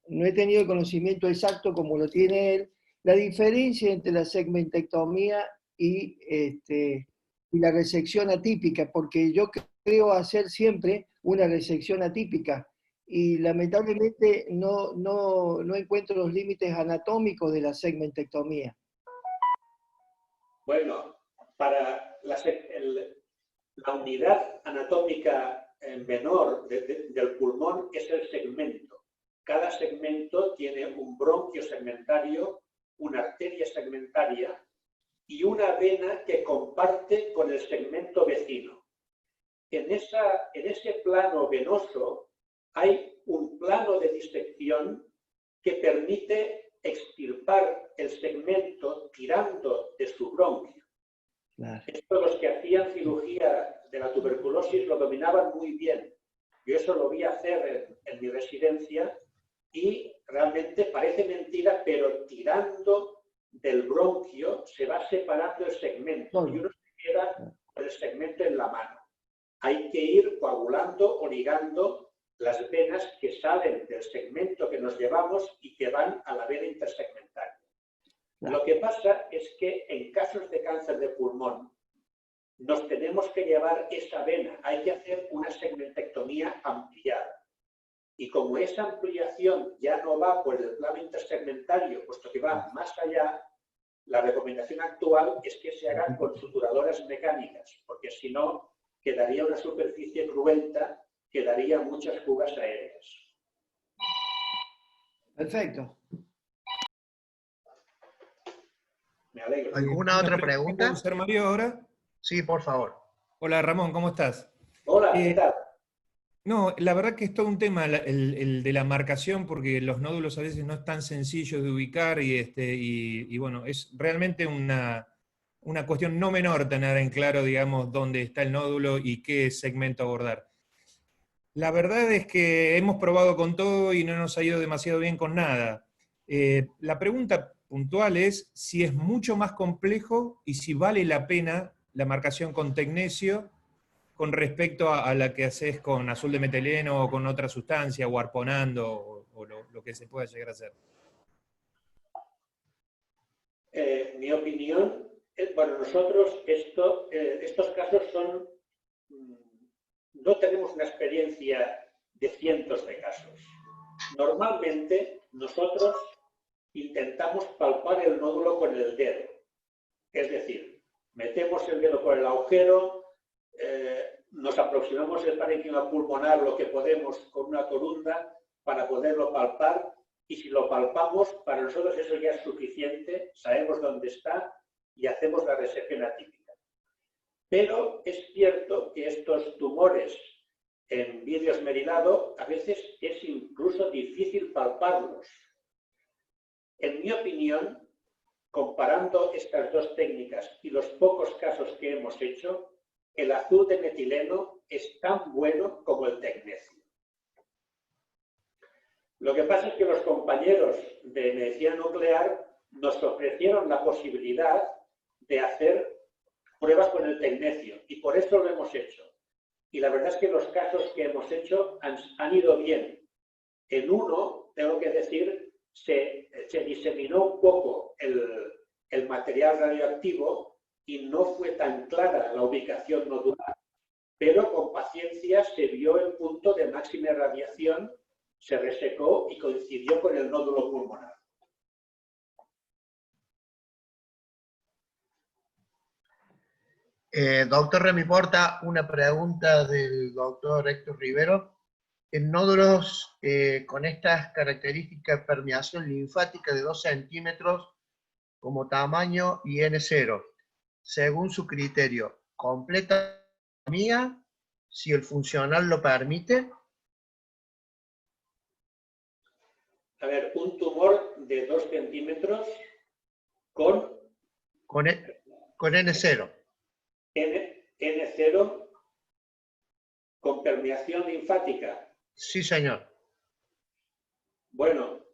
Speaker 5: no he tenido el conocimiento exacto como lo tiene él, la diferencia entre la segmentectomía y la resección atípica, porque yo creo hacer siempre una resección atípica. y lamentablemente no encuentro los límites anatómicos de la segmentectomía.
Speaker 2: Bueno, para la unidad anatómica menor del pulmón es el segmento. Cada segmento tiene un bronquio segmentario, una arteria segmentaria y una vena que comparte con el segmento vecino. En ese plano venoso hay un plano de disección que permite extirpar el segmento tirando de su bronquio.
Speaker 5: Claro.
Speaker 2: Esto los que hacían cirugía de la tuberculosis lo dominaban muy bien. Yo eso lo vi hacer en mi residencia y realmente parece mentira, pero tirando del bronquio se va separando el segmento y uno se queda con el segmento en la mano. Hay que ir coagulando o ligando las venas que salen del segmento que nos llevamos y que van a la vena intersegmentaria. Lo que pasa es que en casos de cáncer de pulmón nos tenemos que llevar esa vena, hay que hacer una segmentectomía ampliada. Y como esa ampliación ya no va por el plano intersegmentario, puesto que va más allá, la recomendación actual es que se hagan con suturadoras mecánicas, porque si no, quedaría una superficie cruenta que daría muchas fugas aéreas.
Speaker 5: Perfecto.
Speaker 2: Me alegro.
Speaker 1: ¿Alguna otra pregunta?
Speaker 4: ¿Puedo usar Mario ahora?
Speaker 1: Sí, por favor.
Speaker 4: Hola Ramón, ¿cómo estás?
Speaker 2: Hola, ¿qué tal?
Speaker 4: No, la verdad que es todo un tema el de la marcación, porque los nódulos a veces no es tan sencillo de ubicar y bueno, es realmente una cuestión no menor tener en claro, digamos, dónde está el nódulo y qué segmento abordar. La verdad es que hemos probado con todo y no nos ha ido demasiado bien con nada. La pregunta puntual es si es mucho más complejo y si vale la pena la marcación con tecnecio con respecto a la que haces con azul de metileno o con otra sustancia, o arponando, o lo que se pueda llegar a hacer.
Speaker 2: Mi opinión, bueno, nosotros estos casos no tenemos una experiencia de cientos de casos. Normalmente nosotros intentamos palpar el nódulo con el dedo. Es decir, metemos el dedo por el agujero, nos aproximamos el parénquima pulmonar lo que podemos con una corunda para poderlo palpar y si lo palpamos, para nosotros eso ya es suficiente, sabemos dónde está y hacemos la resección atípica. Pero es cierto que estos tumores en vidrio esmerilado a veces es incluso difícil palparlos. En mi opinión, comparando estas dos técnicas y los pocos casos que hemos hecho, el azul de metileno es tan bueno como el tecnecio. Lo que pasa es que los compañeros de medicina nuclear nos ofrecieron la posibilidad de hacer pruebas con el tecnecio y por eso lo hemos hecho. Y la verdad es que los casos que hemos hecho han ido bien. En uno, tengo que decir, se diseminó un poco el material radioactivo y no fue tan clara la ubicación nodular, pero con paciencia se vio el punto de máxima radiación, se resecó y coincidió con el nódulo pulmonar.
Speaker 1: Doctor Remiporta, una pregunta del doctor Héctor Rivero. En nódulos con estas características de permeación linfática de 2 centímetros como tamaño y N0, según su criterio, ¿completa mía si el funcional lo permite?
Speaker 2: A ver, un tumor de 2 centímetros con
Speaker 1: N0.
Speaker 2: N0 con permeación linfática.
Speaker 1: Sí, señor.
Speaker 2: Bueno,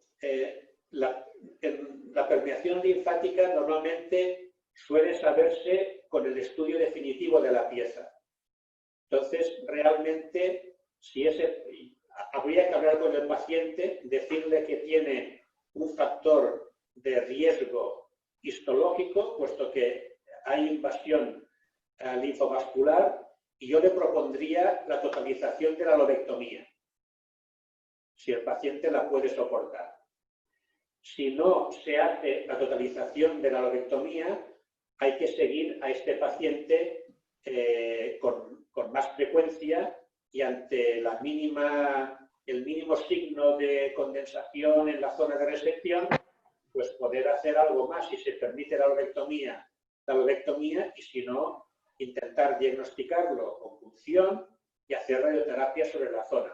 Speaker 2: la permeación linfática normalmente suele saberse con el estudio definitivo de la pieza. Entonces, realmente, habría que hablar con el paciente, decirle que tiene un factor de riesgo histológico, puesto que hay invasión linfovascular, y yo le propondría la totalización de la lobectomía. si el paciente la puede soportar. Si no se hace la totalización de la lobectomía, hay que seguir a este paciente con más frecuencia y ante el mínimo signo de condensación en la zona de resección, pues poder hacer algo más. Si se permite la lobectomía, y si no, intentar diagnosticarlo con punción y hacer radioterapia sobre la zona.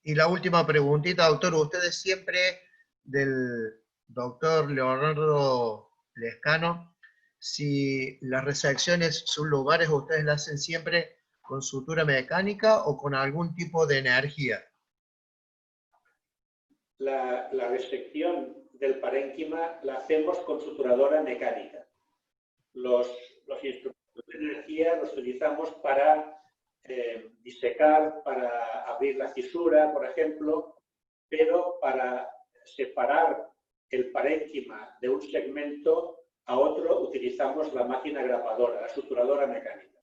Speaker 1: Y la última preguntita, doctor. Ustedes siempre, del doctor Leonardo Lescano, si las resecciones son lugares, ¿ustedes las hacen siempre con sutura mecánica o con algún tipo de energía?
Speaker 2: La resección del parénquima la hacemos con suturadora mecánica. Los instrumentos de energía los utilizamos para disecar, para abrir la cisura, por ejemplo, pero para separar el parénquima de un segmento a otro utilizamos la máquina grapadora, la suturadora mecánica.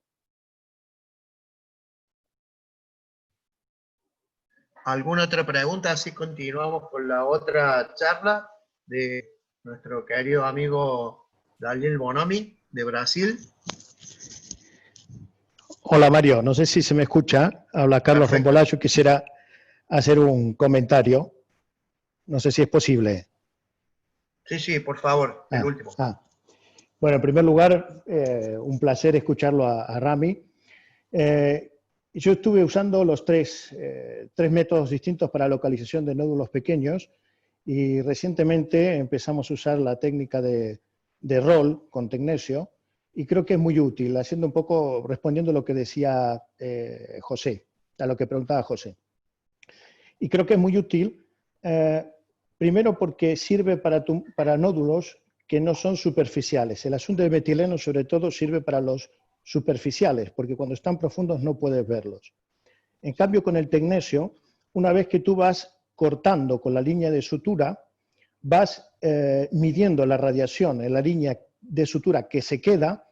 Speaker 1: ¿Alguna otra pregunta? Así continuamos con la otra charla de nuestro querido amigo Daniel Bonomi, de Brasil.
Speaker 6: Hola Mario, no sé si se me escucha. Habla Carlos Rombolá. Yo quisiera hacer un comentario. No sé si es posible.
Speaker 1: Sí, por favor, el último.
Speaker 6: Bueno, en primer lugar, un placer escucharlo a Rami. Yo estuve usando los tres métodos distintos para localización de nódulos pequeños y recientemente empezamos a usar la técnica de roll con tecnesio y creo que es muy útil, haciendo un poco, respondiendo a lo que decía José, a lo que preguntaba José. Y creo que es muy útil, primero porque sirve para nódulos que no son superficiales. El asunto de metileno, sobre todo, sirve para los superficiales, porque cuando están profundos no puedes verlos. En cambio, con el tecnesio, una vez que tú vas cortando con la línea de sutura, vas midiendo la radiación en la línea de sutura que se queda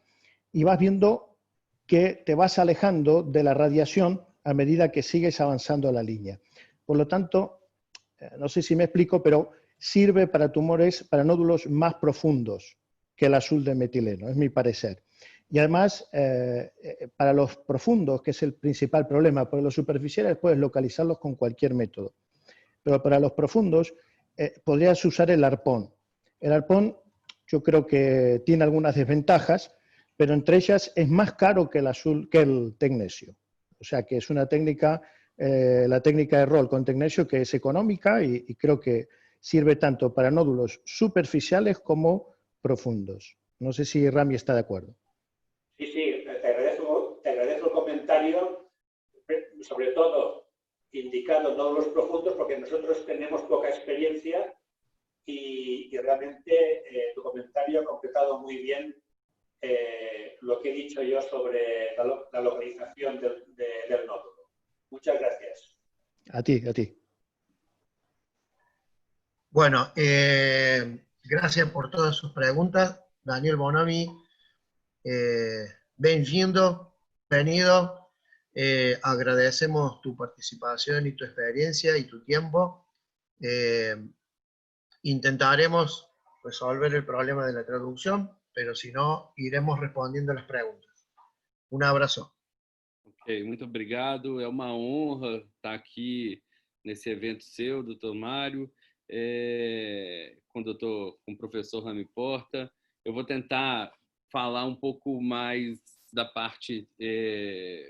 Speaker 6: y vas viendo que te vas alejando de la radiación a medida que sigues avanzando la línea. Por lo tanto, no sé si me explico, pero sirve para tumores, para nódulos más profundos que el azul de metileno, es mi parecer. Y además, para los profundos, que es el principal problema, porque los superficiales puedes localizarlos con cualquier método. Pero para los profundos, podrías usar el arpón. El arpón yo creo que tiene algunas desventajas, pero entre ellas es más caro que el tecnesio. O sea que es una técnica, la técnica de roll con tecnesio, que es económica y creo que sirve tanto para nódulos superficiales como profundos. No sé si Rami está de acuerdo.
Speaker 2: Sí, te agradezco el comentario, sobre todo indicando nódulos profundos, porque nosotros tenemos poca experiencia y realmente tu comentario ha completado muy bien lo que he dicho yo sobre la localización del nódulo. Muchas gracias.
Speaker 6: A ti, a ti.
Speaker 1: Bueno, gracias por todas sus preguntas. Daniel Bonomi, bienvenido. Agradecemos tu participación y tu experiencia y tu tiempo. Intentaremos resolver el problema de la traducción, pero si no, iremos respondiendo las preguntas. Um abraço.
Speaker 7: Ok, muito obrigado. É uma honra estar aqui nesse evento seu, Dr. Mário, com o professor Rami Porta. Eu vou tentar falar um pouco mais da parte,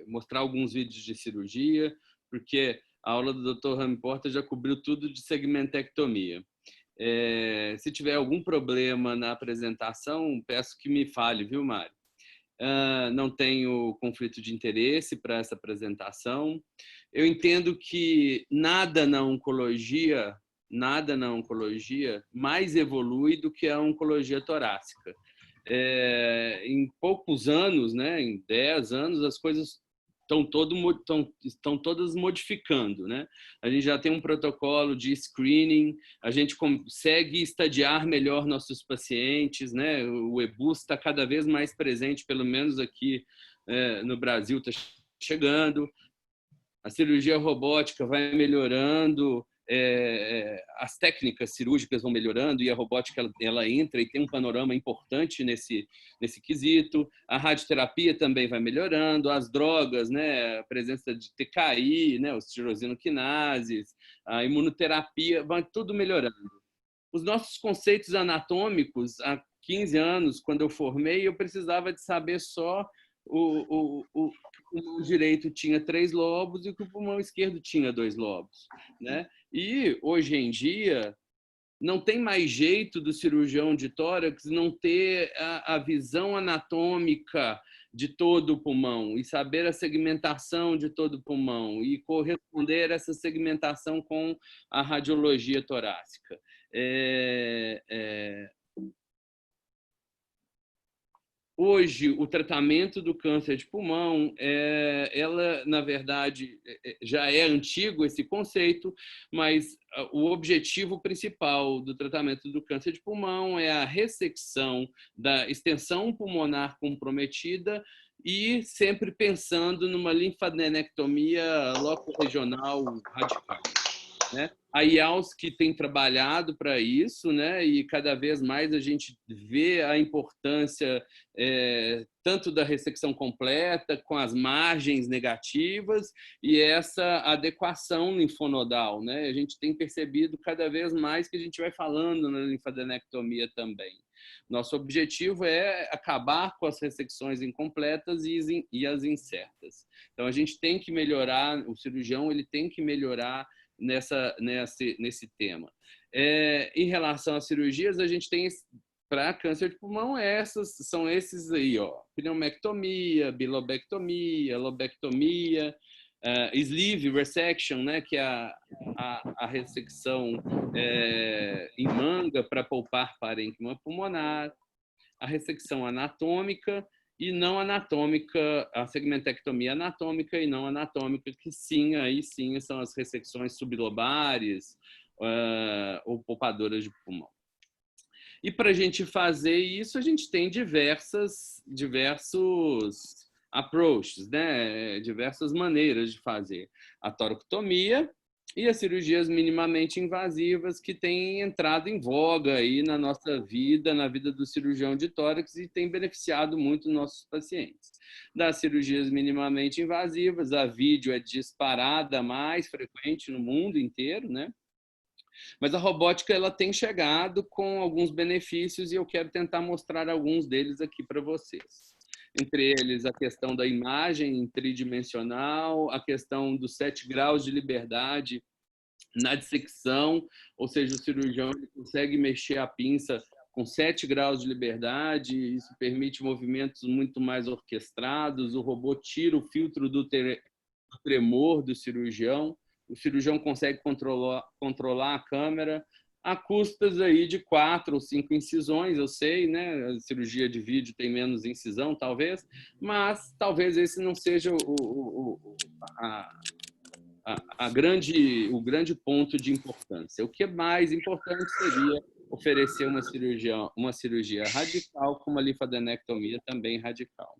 Speaker 7: mostrar alguns vídeos de cirurgia, porque a aula do Dr. Rami Porta já cobriu tudo de segmentectomia. Se tiver algum problema na apresentação, peço que me fale, viu, Mário? Não tenho conflito de interesse para essa apresentação. Eu entendo que nada na oncologia mais evolui do que a oncologia torácica. Em poucos anos, né, em 10 anos, as coisas estão todas modificando, né? A gente já tem um protocolo de screening, a gente consegue estadiar melhor nossos pacientes, né? O EBUS está cada vez mais presente, pelo menos aqui no Brasil está chegando. a cirurgia robótica vai melhorando, as técnicas cirúrgicas vão melhorando e a robótica ela entra e tem um panorama importante nesse quesito. A radioterapia também vai melhorando, as drogas, né, a presença de TKI, né, os tirosinoquinases, a imunoterapia, vai tudo melhorando. Os nossos conceitos anatômicos, há 15 anos, quando eu formei, eu precisava de saber só o pulmão direito tinha 3 lobos e que o pulmão esquerdo tinha 2 lobos, né? E, hoje em dia, não tem mais jeito do cirurgião de tórax não ter a visão anatômica de todo o pulmão e saber a segmentação de todo o pulmão e corresponder a essa segmentação com a radiologia torácica. Hoje, o tratamento do câncer de pulmão, ela, na verdade, já é antigo esse conceito, mas o objetivo principal do tratamento do câncer de pulmão é a ressecção da extensão pulmonar comprometida e sempre pensando numa linfadenectomia loco-regional radical, né? A IALSC tem trabalhado para isso, né? E cada vez mais a gente vê a importância tanto da ressecção completa, com as margens negativas, e essa adequação linfonodal, né? A gente tem percebido cada vez mais que a gente vai falando na linfadenectomia também. Nosso objetivo é acabar com as ressecções incompletas e as incertas. Então, a gente tem que melhorar, o cirurgião ele tem que melhorar nesse tema. Em relação às cirurgias, a gente tem, para câncer de pulmão, são esses aí, ó, pneumectomia, bilobectomia, lobectomia, sleeve resection, né, que é a ressecção em manga para poupar parênquima pulmonar, a ressecção anatômica e não anatômica, a segmentectomia anatômica e não anatômica, que sim, aí sim são as ressecções sublobares ou poupadoras de pulmão. E para a gente fazer isso, a gente tem diversos approaches, né? Diversas maneiras de fazer. A toracotomia e as cirurgias minimamente invasivas que têm entrado em voga aí na nossa vida, na vida do cirurgião de tórax e tem beneficiado muito nossos pacientes. Das cirurgias minimamente invasivas, a vídeo é disparada mais frequente no mundo inteiro, né? Mas a robótica ela tem chegado com alguns benefícios e eu quero tentar mostrar alguns deles aqui para vocês. Entre eles, a questão da imagem tridimensional, a questão dos 7 graus de liberdade na dissecção, ou seja, o cirurgião ele consegue mexer a pinça com 7 graus de liberdade, isso permite movimentos muito mais orquestrados, o robô tira o filtro do tremor do cirurgião, o cirurgião consegue controlar a câmera, a custas aí de 4 ou 5 incisões, eu sei, né? A cirurgia de vídeo tem menos incisão, talvez, mas talvez esse não seja o grande ponto de importância. O que é mais importante seria oferecer uma cirurgia radical com uma linfadenectomia também radical.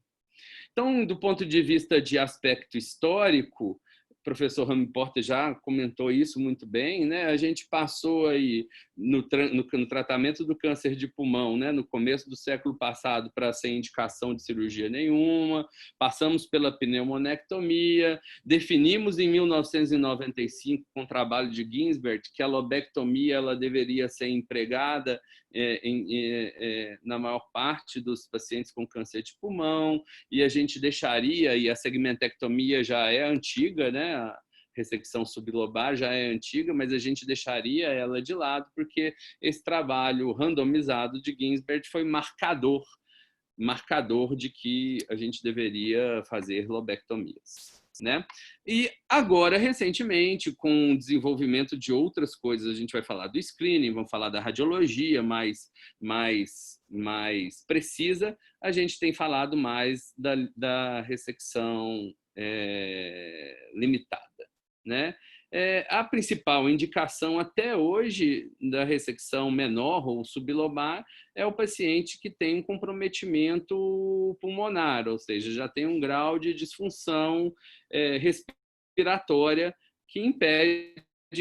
Speaker 7: Então, do ponto de vista de aspecto histórico, o professor Rami Porter já comentou isso muito bem, né? A gente passou aí no tratamento do câncer de pulmão, né? No começo do século passado, para sem indicação de cirurgia nenhuma, passamos pela pneumonectomia, definimos em 1995, com o trabalho de Ginsberg, que a lobectomia ela deveria ser empregada na maior parte dos pacientes com câncer de pulmão, e a gente deixaria, e a segmentectomia já é antiga, né? A ressecção sublobar já é antiga, mas a gente deixaria ela de lado, porque esse trabalho randomizado de Ginsberg foi marcador de que a gente deveria fazer lobectomias, né? E agora, recentemente, com o desenvolvimento de outras coisas, a gente vai falar do screening, vamos falar da radiologia mais precisa, a gente tem falado mais da ressecção limitada, né? A principal indicação até hoje da ressecção menor ou sublobar é o paciente que tem um comprometimento pulmonar, ou seja, já tem um grau de disfunção respiratória respiratória que impede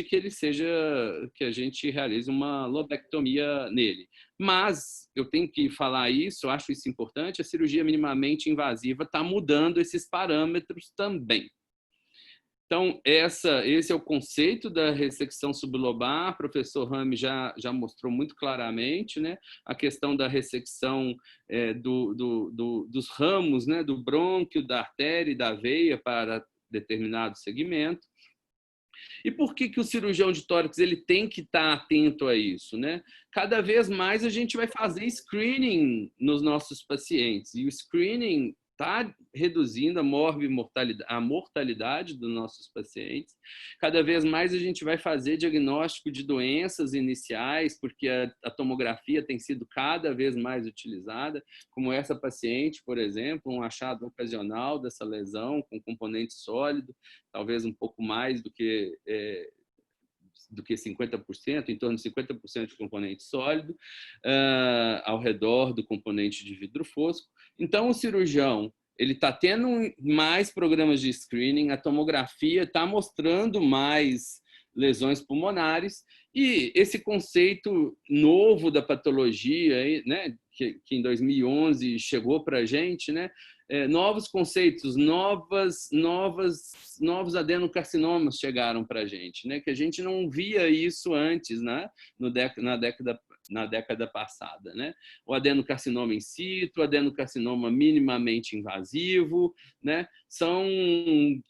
Speaker 7: que a gente realize uma lobectomia nele. Mas eu tenho que falar isso, eu acho isso importante, a cirurgia minimamente invasiva está mudando esses parâmetros também. Então, esse é o conceito da ressecção sublobar. O professor Rami já mostrou muito claramente, né, a questão da ressecção dos ramos, né, do brônquio, da artéria e da veia para determinado segmento. E por que o cirurgião de tórax ele tem que estar atento a isso, né? Cada vez mais a gente vai fazer screening nos nossos pacientes, e o screening está reduzindo a mortalidade dos nossos pacientes. Cada vez mais a gente vai fazer diagnóstico de doenças iniciais, porque a tomografia tem sido cada vez mais utilizada, como essa paciente, por exemplo, um achado ocasional dessa lesão com componente sólido, talvez um pouco mais do que 50%, em torno de 50% de componente sólido, ao redor do componente de vidro fosco. Então, o cirurgião ele está tendo mais programas de screening, a tomografia está mostrando mais lesões pulmonares, e esse conceito novo da patologia, né, que em 2011 chegou para a gente, né, novos conceitos, novos adenocarcinomas chegaram para a gente, né, que a gente não via isso antes, né, na década passada, né? O adenocarcinoma in situ, o adenocarcinoma minimamente invasivo, né? São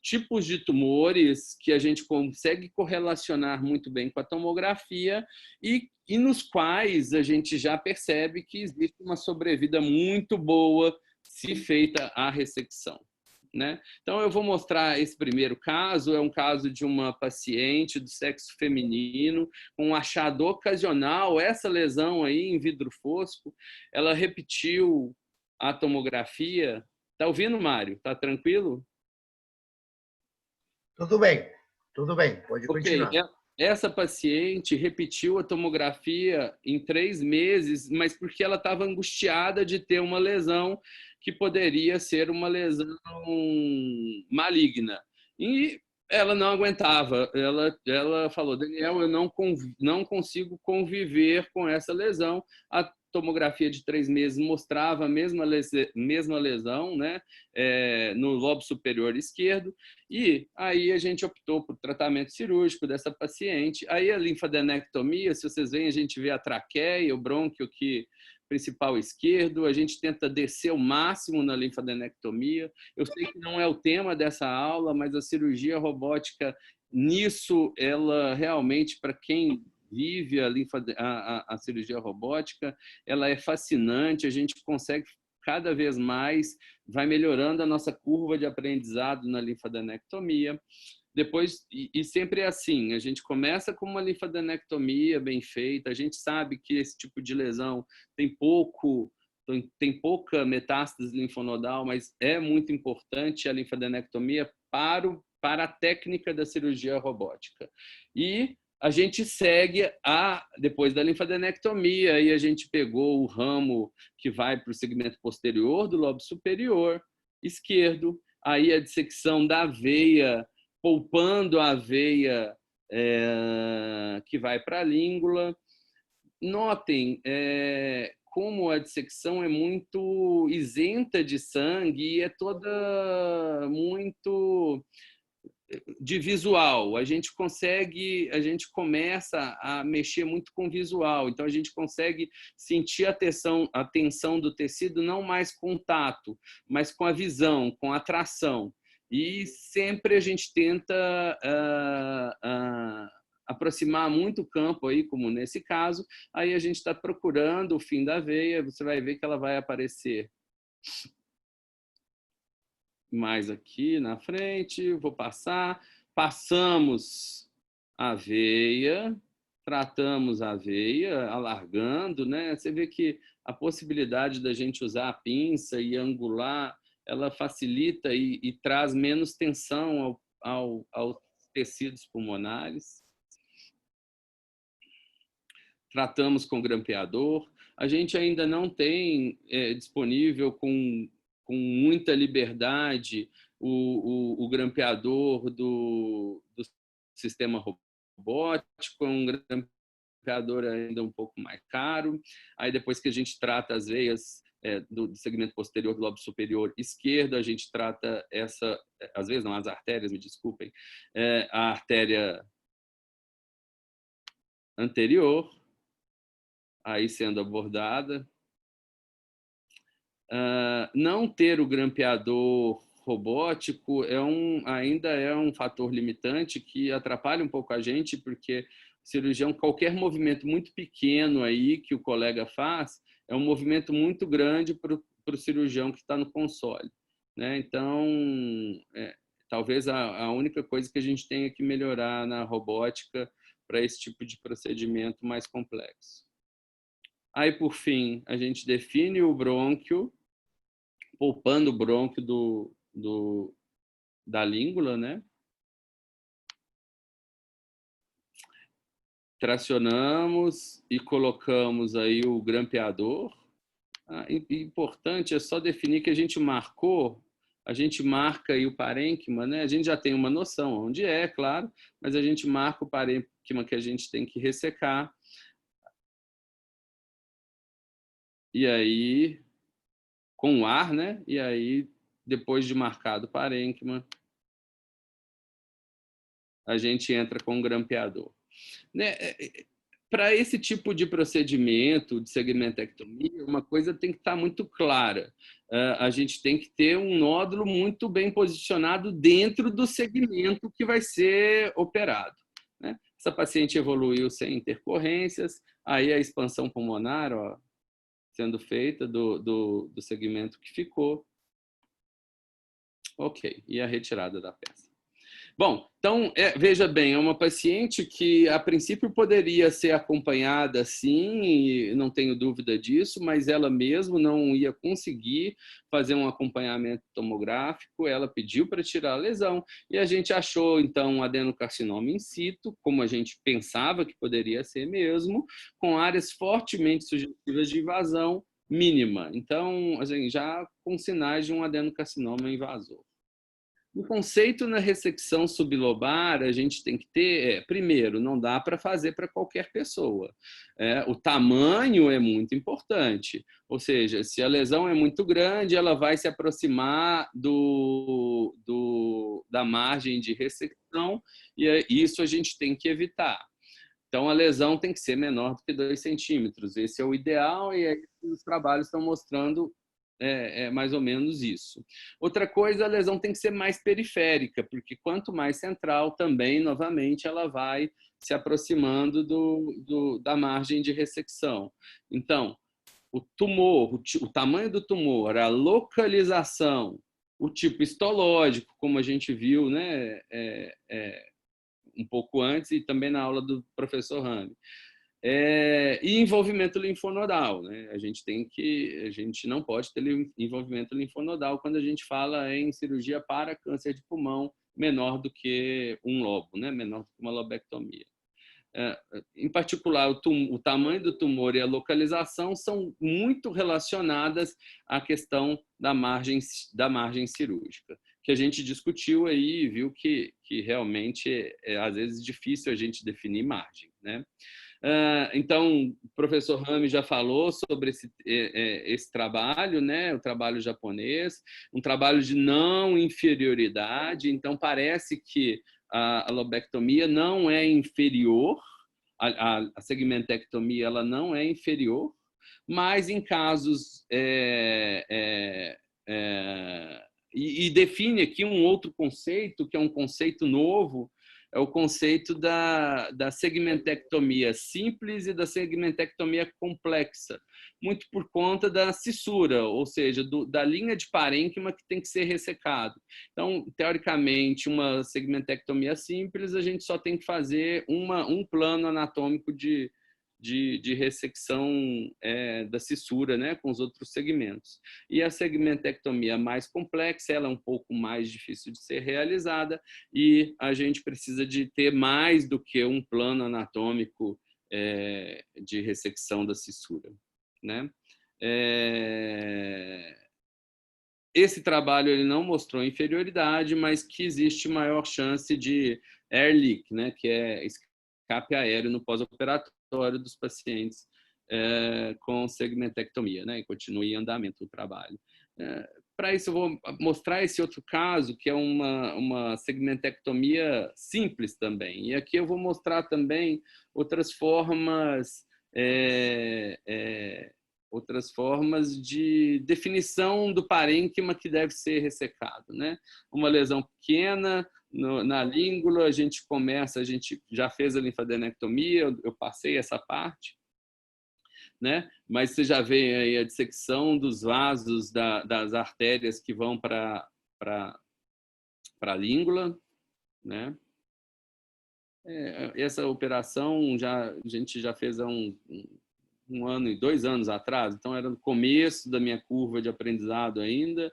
Speaker 7: tipos de tumores que a gente consegue correlacionar muito bem com a tomografia e nos quais a gente já percebe que existe uma sobrevida muito boa se feita a ressecção, né? Então, eu vou mostrar esse primeiro caso, é um caso de uma paciente do sexo feminino, com um achado ocasional, essa lesão aí em vidro fosco, ela repetiu a tomografia. Tá ouvindo, Mário? Tá tranquilo?
Speaker 1: Tudo bem, pode continuar.
Speaker 7: Essa paciente repetiu a tomografia em 3 meses, mas porque ela estava angustiada de ter uma lesão que poderia ser uma lesão maligna. E ela não aguentava. Ela falou, Daniel, eu não consigo conviver com essa lesão. A tomografia de 3 meses mostrava a mesma lesão, né, no lobo superior esquerdo, e aí a gente optou por tratamento cirúrgico dessa paciente. Aí a linfadenectomia, se vocês veem, a gente vê a traqueia, o brônquio principal esquerdo, a gente tenta descer o máximo na linfadenectomia. Eu sei que não é o tema dessa aula, mas a cirurgia robótica, nisso, ela realmente, para quem vive a cirurgia robótica, ela é fascinante, a gente consegue cada vez mais, vai melhorando a nossa curva de aprendizado na linfadenectomia. Depois, e sempre é assim, a gente começa com uma linfadenectomia bem feita, a gente sabe que esse tipo de lesão tem pouca metástase linfonodal, mas é muito importante a linfadenectomia para a técnica da cirurgia robótica. E a gente segue depois da linfadenectomia, e a gente pegou o ramo que vai para o segmento posterior do lobo superior esquerdo, aí a dissecção da veia, poupando a veia que vai para a língula. Notem como a dissecção é muito isenta de sangue e é toda muito de visual. A gente começa a mexer muito com visual, então a gente consegue sentir a tensão do tecido não mais com o tato, mas com a visão, com a tração. E sempre a gente tenta aproximar muito o campo, aí, como nesse caso, aí a gente está procurando o fim da veia, você vai ver que ela vai aparecer mais aqui na frente, vou passamos a veia, tratamos a veia, alargando, né? Você vê que a possibilidade da gente usar a pinça e angular, ela facilita e traz menos tensão aos tecidos pulmonares. Tratamos com grampeador. A gente ainda não tem disponível com muita liberdade o grampeador do sistema robótico, é um grampeador ainda um pouco mais caro. Aí depois que a gente trata as veias do segmento posterior do lobo superior esquerdo, a gente trata as veias não, as artérias, me desculpem, a artéria anterior, aí sendo abordada. Não ter o grampeador robótico ainda é um fator limitante que atrapalha um pouco a gente, porque cirurgião, qualquer movimento muito pequeno aí que o colega faz, é um movimento muito grande para o cirurgião que está no console, né? Então, talvez a única coisa que a gente tenha que melhorar na robótica para esse tipo de procedimento mais complexo. Aí, por fim, a gente define o brônquio, poupando o brônquio da língula, né? Tracionamos e colocamos aí o grampeador. Importante é só definir que a gente marca aí o parênquima, né? A gente já tem uma noção onde é, claro, mas a gente marca o parênquima que a gente tem que ressecar. E aí, com o ar, né? E aí, depois de marcado o parênquima, a gente entra com o grampeador. Né? Para esse tipo de procedimento de segmentectomia, uma coisa tem que estar muito clara. A gente tem que ter um nódulo muito bem posicionado dentro do segmento que vai ser operado, né? Essa paciente evoluiu sem intercorrências, aí a expansão pulmonar, ó, sendo feita do segmento que ficou. Ok, e a retirada da peça. Bom, então, veja bem, é uma paciente que, a princípio, poderia ser acompanhada, sim, não tenho dúvida disso, mas ela mesma não ia conseguir fazer um acompanhamento tomográfico, ela pediu para tirar a lesão, e a gente achou, então, um adenocarcinoma in situ, como a gente pensava que poderia ser mesmo, com áreas fortemente sugestivas de invasão mínima. Então, assim, já com sinais de um adenocarcinoma invasor. O conceito na ressecção sublobar, a gente tem que ter, primeiro, não dá para fazer para qualquer pessoa. O tamanho é muito importante, ou seja, se a lesão é muito grande, ela vai se aproximar da margem de ressecção, e isso a gente tem que evitar. Então, a lesão tem que ser menor do que 2 centímetros. Esse é o ideal, e aí os trabalhos estão mostrando mais ou menos isso. Outra coisa, a lesão tem que ser mais periférica, porque quanto mais central, também, novamente, ela vai se aproximando da margem de ressecção. Então, o tumor, o tamanho do tumor, a localização, o tipo histológico, como a gente viu, né, um pouco antes e também na aula do professor Rami. E envolvimento linfonodal, né? A gente não pode ter envolvimento linfonodal quando a gente fala em cirurgia para câncer de pulmão menor do que um lobo, né? Menor do que uma lobectomia. Em particular, o tamanho do tumor e a localização são muito relacionadas à questão da margem cirúrgica, que a gente discutiu aí e viu que realmente às vezes difícil a gente definir margem, né? Então, o professor Rami já falou sobre esse trabalho, né? O trabalho japonês, um trabalho de não inferioridade. Então, parece que a lobectomia não é inferior, a segmentectomia ela não é inferior, mas em casos... e define aqui um outro conceito, que é um conceito novo, é o conceito da segmentectomia simples e da segmentectomia complexa, muito por conta da cissura, ou seja, da linha de parênquima que tem que ser ressecado. Então, teoricamente, uma segmentectomia simples, a gente só tem que fazer um plano anatômico de ressecção da cissura, né, com os outros segmentos. E a segmentectomia mais complexa, ela é um pouco mais difícil de ser realizada e a gente precisa de ter mais do que um plano anatômico de ressecção da cissura, né? esse trabalho ele não mostrou inferioridade, mas que existe maior chance de air leak, né, que é escape aéreo no pós-operatório dos pacientes com segmentectomia, né, e continue em andamento o trabalho. Para isso, eu vou mostrar esse outro caso, que é uma segmentectomia simples também. E aqui eu vou mostrar também outras formas de definição do parênquima que deve ser ressecado, né? Uma lesão pequena na língula, a gente já fez a linfadenectomia, eu passei essa parte, né? Mas você já vê aí a dissecção dos vasos das artérias que vão para a língula, né? Essa operação a gente já fez há um ano e 2 anos atrás, então era no começo da minha curva de aprendizado ainda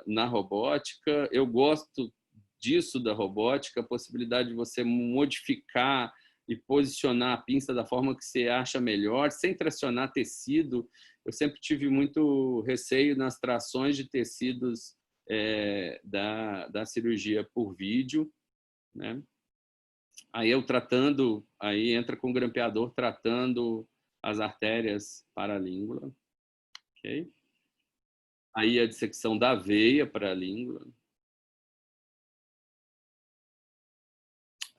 Speaker 7: na robótica. Eu gosto disso da robótica, a possibilidade de você modificar e posicionar a pinça da forma que você acha melhor, sem tracionar tecido. Eu sempre tive muito receio nas trações de tecidos da cirurgia por vídeo, né? Aí aí entra com o grampeador tratando as artérias para a língula, ok? Aí a dissecção da veia para a língula.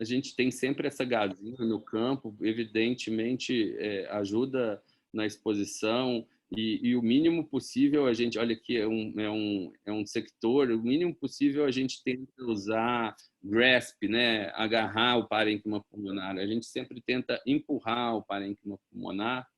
Speaker 7: A gente tem sempre essa gazinha no campo, evidentemente ajuda na exposição e o mínimo possível a gente, olha aqui, é um sector, o mínimo possível a gente tenta usar grasp, né, agarrar o parênquima pulmonar. A gente sempre tenta empurrar o parênquima pulmonar,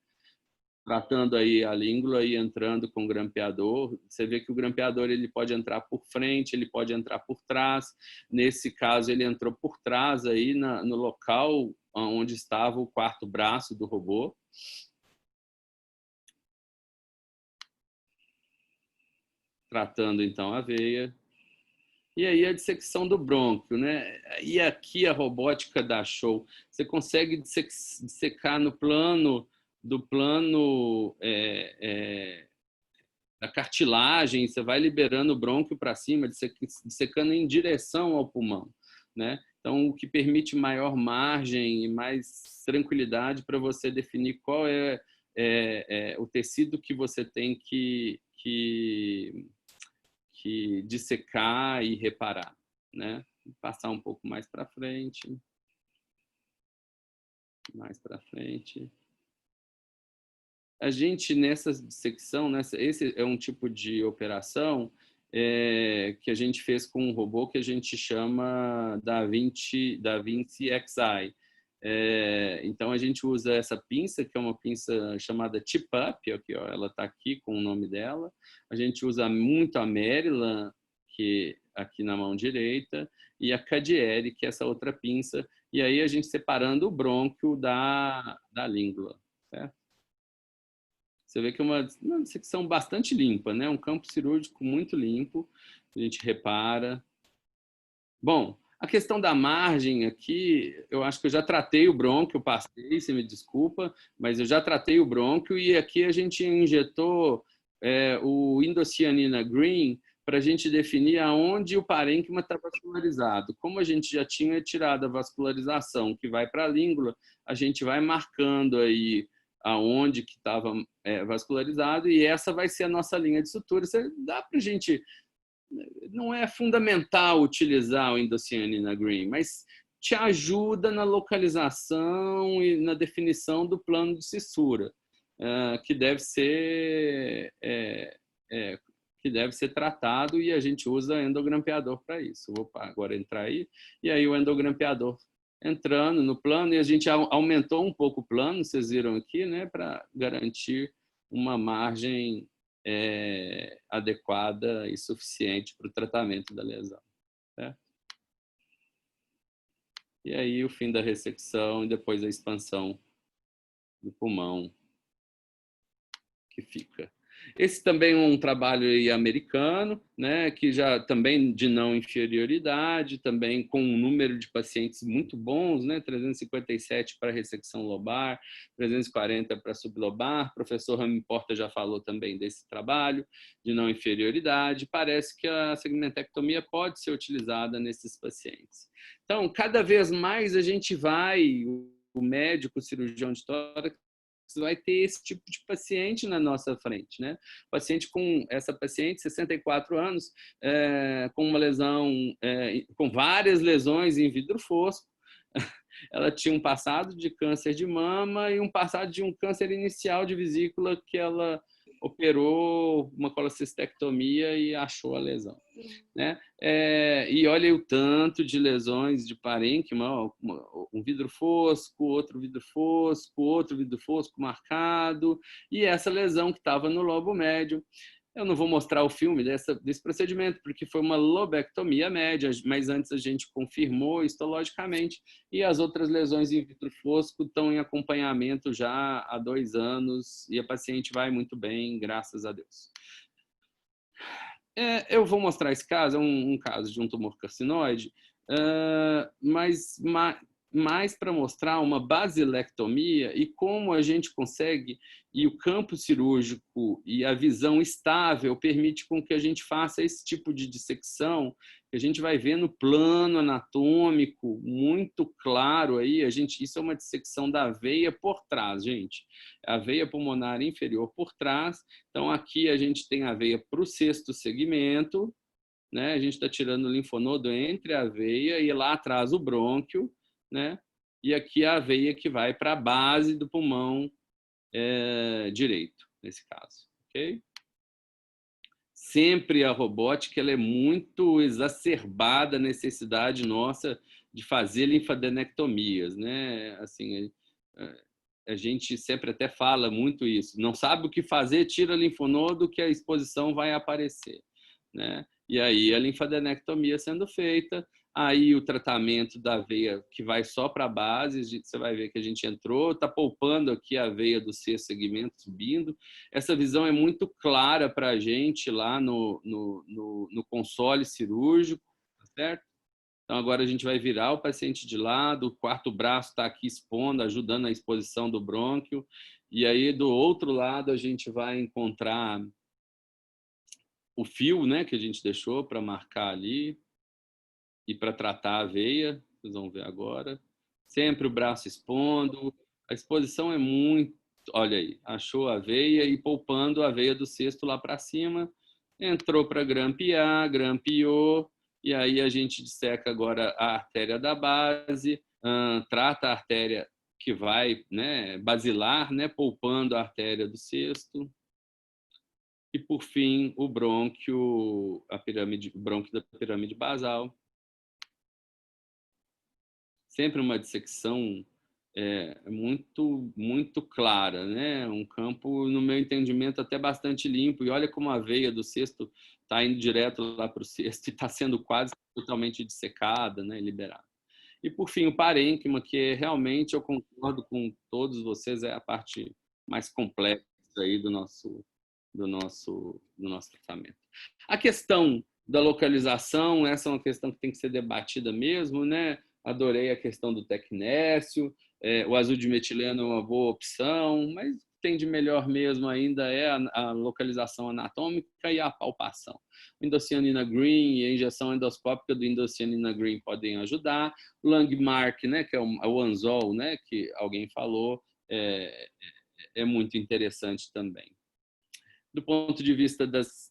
Speaker 7: tratando aí a língula e entrando com o grampeador. Você vê que o grampeador ele pode entrar por frente, ele pode entrar por trás. Nesse caso, ele entrou por trás aí no local onde estava o quarto braço do robô. Tratando então a veia. E aí a dissecção do brônquio, né? E aqui a robótica dá show. Você consegue dissecar no plano da cartilagem, você vai liberando o brônquio para cima, dissecando em direção ao pulmão, né? Então, o que permite maior margem e mais tranquilidade para você definir qual é o tecido que você tem que dissecar e reparar, né? Passar um pouco mais para frente. Mais para frente. A gente, nessa dissecção, esse é um tipo de operação que a gente fez com um robô que a gente chama da Vinci Xi. Então, a gente usa essa pinça, que é uma pinça chamada Tip-Up, aqui, ó, ela está aqui com o nome dela. A gente usa muito a Maryland, que aqui na mão direita, e a Cadieri, que é essa outra pinça. E aí a gente separando o brônquio da língula, certo? Você vê que é uma dissecção bastante limpa, né? Um campo cirúrgico muito limpo, a gente repara. Bom, a questão da margem aqui, eu acho que eu já tratei o brônquio, passei, você me desculpa, mas eu já tratei o brônquio e aqui a gente injetou o indocianina green para a gente definir aonde o parênquima está vascularizado. Como a gente já tinha tirado a vascularização que vai para a língula, a gente vai marcando aí aonde que estava vascularizado e essa vai ser a nossa linha de sutura. Dá para a gente... Não é fundamental utilizar o indocianina green, mas te ajuda na localização e na definição do plano de cissura, que deve ser tratado e a gente usa endogrampeador para isso. Vou agora entrar aí. E aí o endogrampeador entrando no plano e a gente aumentou um pouco o plano, vocês viram aqui, né, para garantir uma margem adequada e suficiente para o tratamento da lesão. Certo? E aí o fim da ressecção e depois a expansão do pulmão que fica. Esse também é um trabalho aí americano, né, que já também de não inferioridade, também com um número de pacientes muito bons, né, 357 para ressecção lobar, 340 para sublobar. O professor Rami Porta já falou também desse trabalho de não inferioridade. Parece que a segmentectomia pode ser utilizada nesses pacientes. Então, cada vez mais a gente vai, o médico, o cirurgião de tórax, vai ter esse tipo de paciente na nossa frente, né? Essa paciente, 64 anos, com uma lesão, com várias lesões em vidro fosco. Ela tinha um passado de câncer de mama e um passado de um câncer inicial de vesícula que ela operou uma colocistectomia e achou a lesão, né? E olha o tanto de lesões de parênquima, um vidro fosco, outro vidro fosco marcado, e essa lesão que estava no lobo médio. Eu não vou mostrar o filme desse procedimento, porque foi uma lobectomia média, mas antes a gente confirmou histologicamente, e as outras lesões em vidro fosco estão em acompanhamento já há 2 anos, e a paciente vai muito bem, graças a Deus. Eu vou mostrar esse caso, é um caso de um tumor carcinoide, mas mais para mostrar uma basilectomia e como a gente consegue, e o campo cirúrgico e a visão estável permite com que a gente faça esse tipo de dissecção, que a gente vai ver no plano anatômico muito claro aí. Isso é uma dissecção da veia por trás, gente. A veia pulmonar inferior por trás. Então, aqui a gente tem a veia para o 6º segmento, né? A gente está tirando o linfonodo entre a veia e lá atrás o brônquio, né? E aqui a veia que vai para a base do pulmão direito, nesse caso, ok? Sempre a robótica ela é muito exacerbada a necessidade nossa de fazer linfadenectomias, né? Assim, a gente sempre até fala muito isso. Não sabe o que fazer, tira linfonodo que a exposição vai aparecer, né? E aí a linfadenectomia sendo feita, aí o tratamento da veia que vai só para a base, você vai ver que a gente entrou, está poupando aqui a veia do 6º segmento subindo. Essa visão é muito clara para a gente lá no console cirúrgico, tá certo? Então agora a gente vai virar o paciente de lado, o 4º braço está aqui expondo, ajudando a exposição do brônquio, e aí do outro lado a gente vai encontrar o fio, né, que a gente deixou para marcar ali e para tratar a veia, vocês vão ver agora. Sempre o braço expondo, a exposição é muito... Olha aí, achou a veia e poupando a veia do 6º lá para cima, entrou para grampear, grampeou, e aí a gente disseca agora a artéria da base, trata a artéria que vai, né, basilar, né, poupando a artéria do 6º. E, por fim, o brônquio, o brônquio da pirâmide basal. Sempre uma dissecção muito, muito clara, né? Um campo, no meu entendimento, até bastante limpo. E olha como a veia do 6º está indo direto lá para o 6º e está sendo quase totalmente dissecada, né? Liberada. E, por fim, o parênquima, que realmente, eu concordo com todos vocês, é a parte mais complexa aí do nosso tratamento. A questão da localização, essa é uma questão que tem que ser debatida mesmo, né? Adorei a questão do tecnécio, o azul de metileno é uma boa opção, mas o que tem de melhor mesmo ainda é a localização anatômica e a palpação. O indocianina green e a injeção endoscópica do indocianina green podem ajudar. O Langmark, né, que é o anzol, né, que alguém falou, é muito interessante também. Do ponto de vista das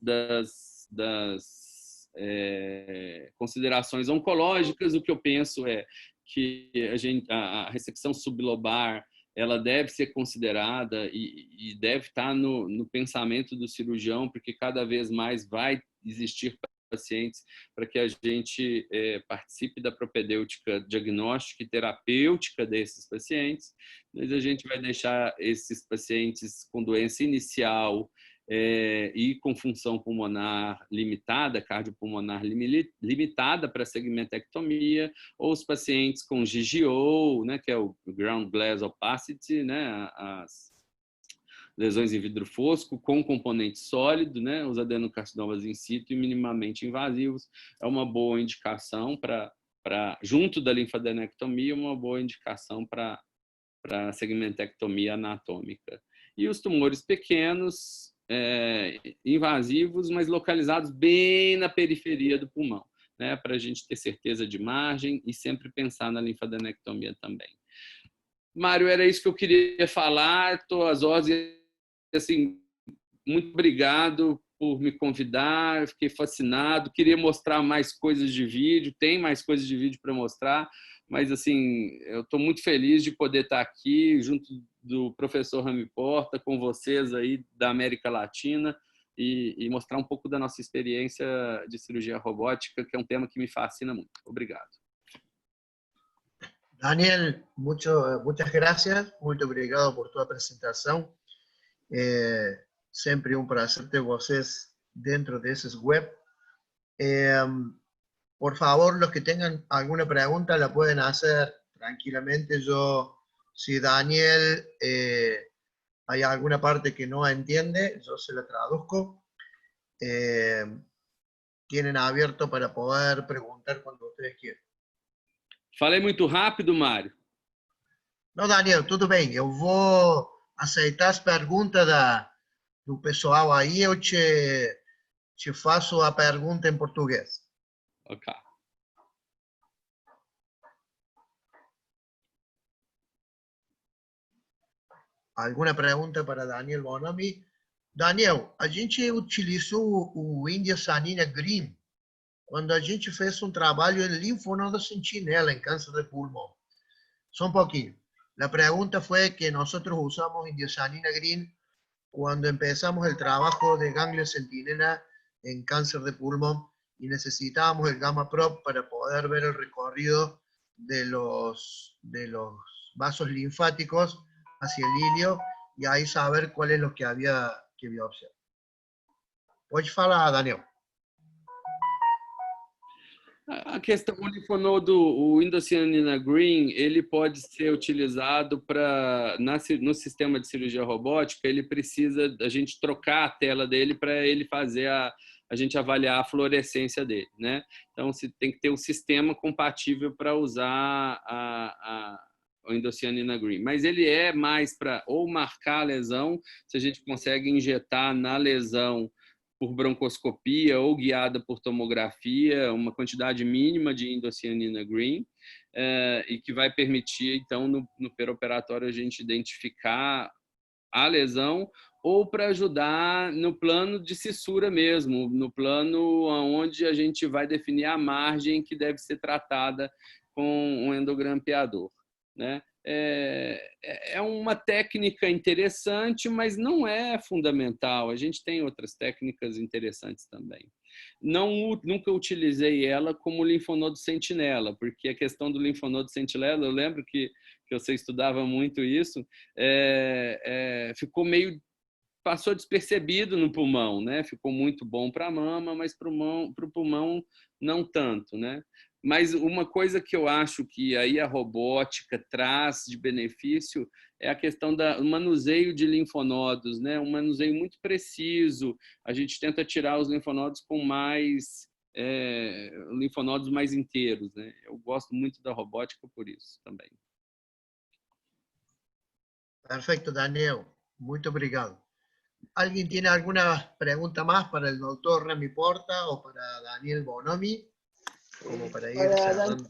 Speaker 7: considerações oncológicas, o que eu penso é que a ressecção sublobar ela deve ser considerada e deve estar no pensamento do cirurgião, porque cada vez mais vai existir pacientes para que a gente participe da propedêutica diagnóstica e terapêutica desses pacientes. Mas a gente vai deixar esses pacientes com doença inicial e com função pulmonar limitada, cardiopulmonar limitada para segmentectomia, ou os pacientes com GGO, né, que é o ground glass opacity, né, lesões em vidro fosco com componente sólido, né? Os adenocarcinomas in situ e minimamente invasivos é uma boa indicação junto da linfadenectomia, uma boa indicação para segmentectomia anatômica. E os tumores pequenos, invasivos, mas localizados bem na periferia do pulmão, né, para a gente ter certeza de margem e sempre pensar na linfadenectomia também. Mário, era isso que eu queria falar. Estou às ordens. Assim, muito obrigado por me convidar. Eu fiquei fascinado. Queria mostrar mais coisas de vídeo. Tem mais coisas de vídeo para mostrar, mas assim, eu estou muito feliz de poder estar aqui junto do professor Rami Porta, com vocês aí da América Latina e mostrar um pouco da nossa experiência de cirurgia robótica, que é um tema que me fascina muito. Obrigado.
Speaker 1: Daniel, muchas gracias. Muito obrigado por tua apresentação. Sempre um prazer ter vocês dentro desses web. Por favor, los que tengan alguna pregunta la pueden hacer tranquilamente. Si Daniel hay alguna parte que no entiende, yo se la traduzco. Tienen abierto para poder preguntar cuando ustedes quieran.
Speaker 7: Falei muito rápido, Mário?
Speaker 1: Não, Daniel, tudo bem. Eu vou aceitar as perguntas do pessoal aí. Eu te faço a pergunta em português.
Speaker 7: Ok.
Speaker 1: Alguma pergunta para Daniel Bonomi? Daniel, a gente utilizou o India-Sanina Green quando a gente fez um trabalho em linfonodo sentinela em câncer de pulmão. Só um pouquinho. La pregunta fue que nosotros usamos India-Sanina Green cuando empezamos el trabajo de ganglio centinela en cáncer de pulmón y necesitábamos el gamma prop para poder ver el recorrido de los vasos linfáticos hacia el ilio y ahí saber cuál es lo que había que biopsiar. Pode falar, Daniel.
Speaker 7: A questão do linfonodo, o Indocyanina Green, ele pode ser utilizado no sistema de cirurgia robótica. Ele precisa a gente trocar a tela dele para ele fazer a gente avaliar a fluorescência dele, né? Então, tem que ter um sistema compatível para usar o Indocyanina Green. Mas ele é mais para ou marcar a lesão, se a gente consegue injetar na lesão por broncoscopia ou guiada por tomografia, uma quantidade mínima de Indocyanina Green, e que vai permitir, então, no perioperatório, a gente identificar a lesão, ou para ajudar no plano de cissura mesmo, no plano onde a gente vai definir a margem que deve ser tratada com um endogrampeador, né? É uma técnica interessante, mas não é fundamental. A gente tem outras técnicas interessantes também. Nunca utilizei ela como linfonodo sentinela, porque a questão do linfonodo sentinela, eu lembro que você estudava muito isso, passou despercebido no pulmão, né? Ficou muito bom para a mama, mas para o pulmão não tanto, né? Mas uma coisa que eu acho que aí a robótica traz de benefício é a questão do manuseio de linfonodos, né? Um manuseio muito preciso. A gente tenta tirar os linfonodos com linfonodos mais inteiros, né? Eu gosto muito da robótica por isso também.
Speaker 1: Perfecto, Daniel. Muito obrigado. ¿Alguien tiene alguna pregunta más para el doctor Rami Porta o para Daniel Bonomi? Como para ir cerrando.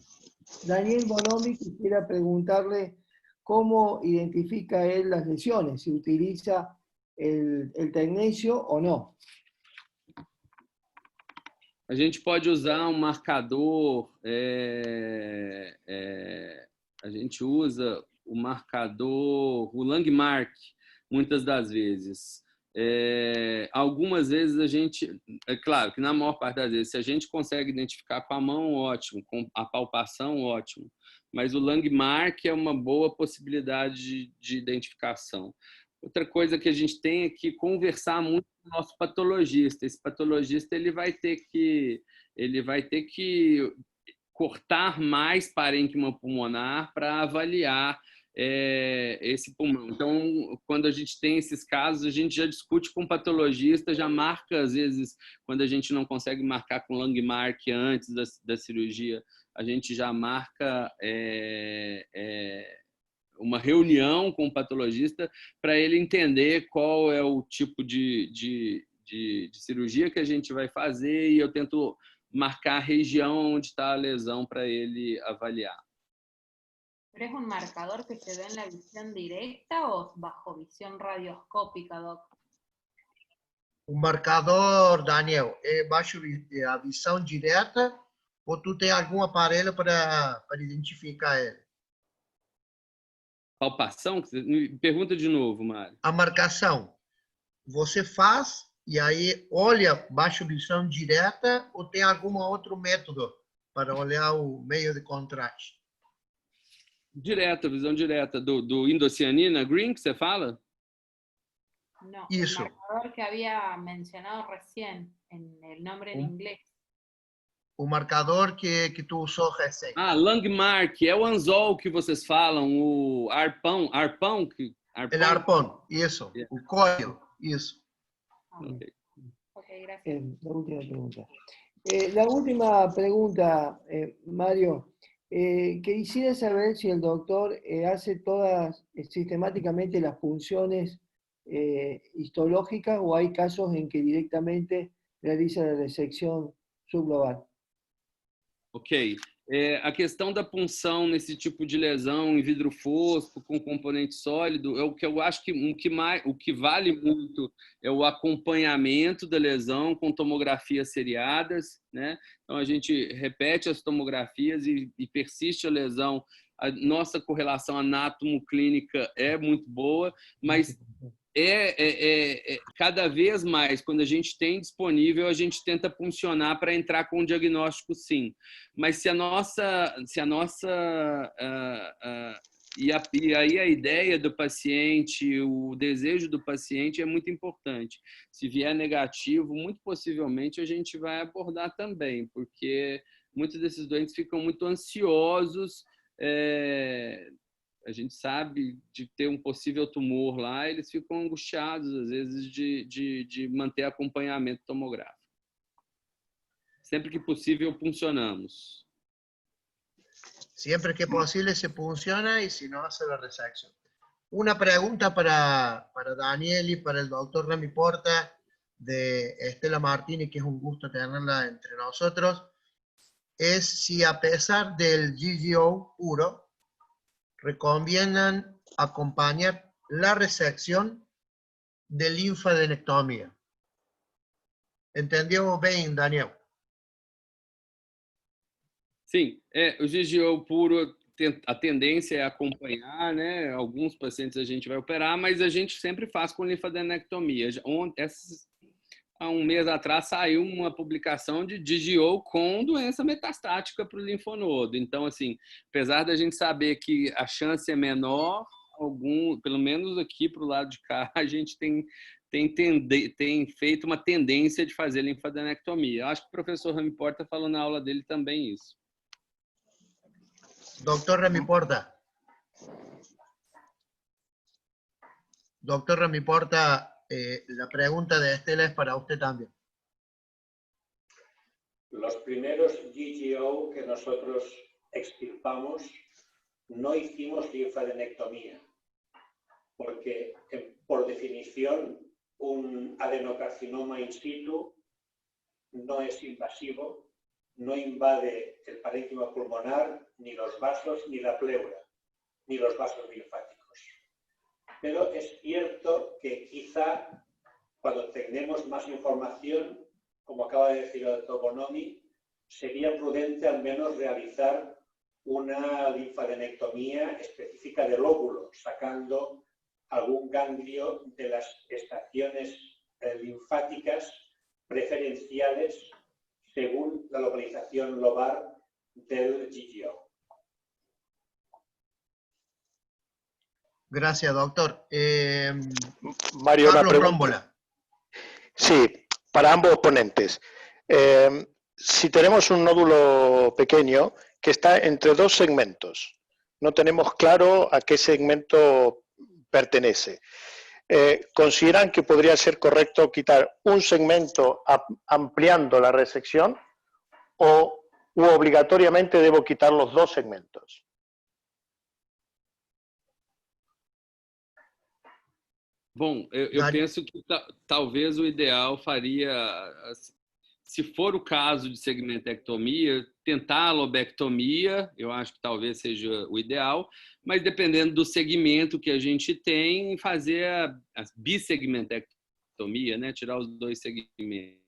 Speaker 5: Daniel Bonomi, quisiera preguntarle cómo identifica él las lesiones, si utiliza el tecnesio o no.
Speaker 7: A gente pode usar um marcador, a gente usa o marcador, o Langmark, muitas das vezes. Algumas vezes a gente, claro que na maior parte das vezes, se a gente consegue identificar com a mão, ótimo, com a palpação, ótimo, mas o Langmark é uma boa possibilidade de identificação. Outra coisa que a gente tem é que conversar muito com o nosso patologista. Esse patologista ele vai ter que cortar mais parênquima pulmonar para avaliar esse pulmão. Então, quando a gente tem esses casos, a gente já discute com o patologista, já marca, às vezes, quando a gente não consegue marcar com Langmark antes da cirurgia, a gente já marca uma reunião com o patologista para ele entender qual é o tipo de cirurgia que a gente vai fazer, e eu tento marcar a região onde está a lesão para ele avaliar.
Speaker 8: ¿Pero es un marcador que se ve en la visión directa o bajo visión radioscópica, Doc?
Speaker 1: Marcador, Daniel, é baixo a visão direta ou tu tem algum aparelho para identificar ele?
Speaker 7: Palpação? Me pergunta de novo, Mário.
Speaker 1: A marcação, você faz e aí olha baixo visão direta ou tem algum outro método para olhar o meio de contraste?
Speaker 7: Direta, visão direta do indocianina green que você fala?
Speaker 8: No,
Speaker 1: Eso.
Speaker 8: el marcador que había mencionado recién, en el nombre en inglés.
Speaker 1: O marcador que tu usou recente.
Speaker 7: Ah, Langmark, é o anzol que vocês falam, o arpão,
Speaker 1: El arpón, isso. O coil, isso.
Speaker 7: Okay.
Speaker 8: Ok, gracias.
Speaker 5: La última pregunta. La última pregunta, Mario. Quisiera saber si el doctor hace todas sistemáticamente las punciones histológicas o hay casos en que directamente realiza la resección subglobal.
Speaker 7: Ok. A questão da punção nesse tipo de lesão em vidro fosco, com componente sólido, é o que eu acho que o que vale muito é o acompanhamento da lesão com tomografias seriadas, né? Então, a gente repete as tomografias e persiste a lesão. A nossa correlação anátomo-clínica é muito boa, mas cada vez mais, quando a gente tem disponível, a gente tenta puncionar para entrar com um diagnóstico, sim. Mas se a nossa e aí a ideia do paciente, o desejo do paciente é muito importante. Se vier negativo, muito possivelmente a gente vai abordar também, porque muitos desses doentes ficam muito ansiosos. A gente sabe de ter um possível tumor lá, eles ficam angustiados, às vezes, de manter acompanhamento tomográfico. Sempre que possível, puncionamos.
Speaker 1: Siempre que posible se funciona y si no, hace la resección. Una pregunta para Daniel y para el doctor Rami Porta de Estela Martínez, que es un gusto tenerla entre nosotros, es si a pesar del GGO puro, recomiendan acompañar la resección de linfadenectomía. ¿Entendió bien, Daniel?
Speaker 7: Sim, o GGO puro, a tendência é acompanhar, né? Alguns pacientes a gente vai operar, mas a gente sempre faz com linfadenectomia. Há um mês atrás saiu uma publicação de GGO com doença metastática para o linfonodo. Então, assim, apesar da gente saber que a chance é menor, pelo menos aqui para o lado de cá, a gente tem feito uma tendência de fazer linfadenectomia. Acho que o professor Rami Porta falou na aula dele também isso.
Speaker 1: Doctor Rami Porta. Doctor Rami Porta, la pregunta de Estela es para usted también.
Speaker 2: Los primeros GGO que nosotros extirpamos no hicimos linfadenectomía, porque por definición un adenocarcinoma in situ no es invasivo, no invade el parénquima pulmonar, ni los vasos, ni la pleura, ni los vasos linfáticos. Pero es cierto que quizá cuando tengamos más información, como acaba de decir el doctor Bonomi, sería prudente al menos realizar una linfadenectomía específica del óvulo, sacando algún ganglio de las estaciones linfáticas preferenciales según la localización lobar del GGO.
Speaker 1: Gracias, doctor.
Speaker 9: Mario, una
Speaker 1: Carlos
Speaker 9: pregunta.
Speaker 1: Rómbola.
Speaker 9: Sí, para ambos ponentes. Si tenemos un nódulo pequeño que está entre dos segmentos, no tenemos claro a qué segmento pertenece. ¿Consideran que podría ser correcto quitar un segmento ampliando la resección o obligatoriamente debo quitar los dos segmentos?
Speaker 7: Bom, eu penso que talvez o ideal faria, se for o caso de segmentectomia, tentar a lobectomia, eu acho que talvez seja o ideal, mas dependendo do segmento que a gente tem, fazer a bissegmentectomia, né? Tirar os dois segmentos.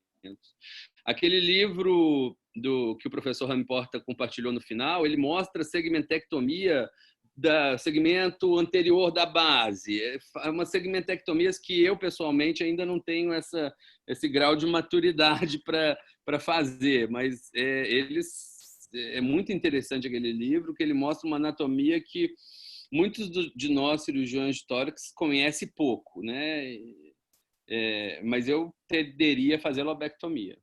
Speaker 7: Aquele livro que o professor Rami Porta compartilhou no final, ele mostra segmentectomia do segmento anterior da base. É umas segmentectomias que eu, pessoalmente, ainda não tenho esse grau de maturidade para fazer, mas é muito interessante aquele livro, que ele mostra uma anatomia que muitos de nós, cirurgiões de tórax, conhecem pouco, né? Mas eu tenderia a fazer lobectomia,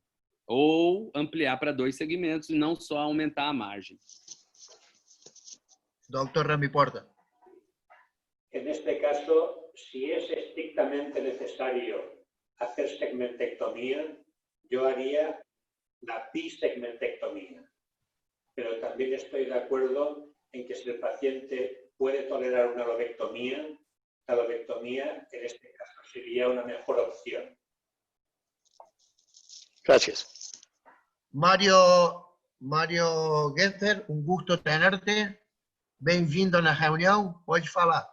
Speaker 7: ou ampliar para dois segmentos e não só aumentar a margem.
Speaker 1: Doctor Rami Porta.
Speaker 2: En este caso, si es estrictamente necesario hacer segmentectomía, yo haría la bisegmentectomía. Pero también estoy de acuerdo en que si el paciente puede tolerar una lobectomía, la lobectomía en este caso sería una mejor opción.
Speaker 9: Gracias.
Speaker 1: Mário Guenther, un gusto tenerte. Bem-vindo na reunião, pode falar.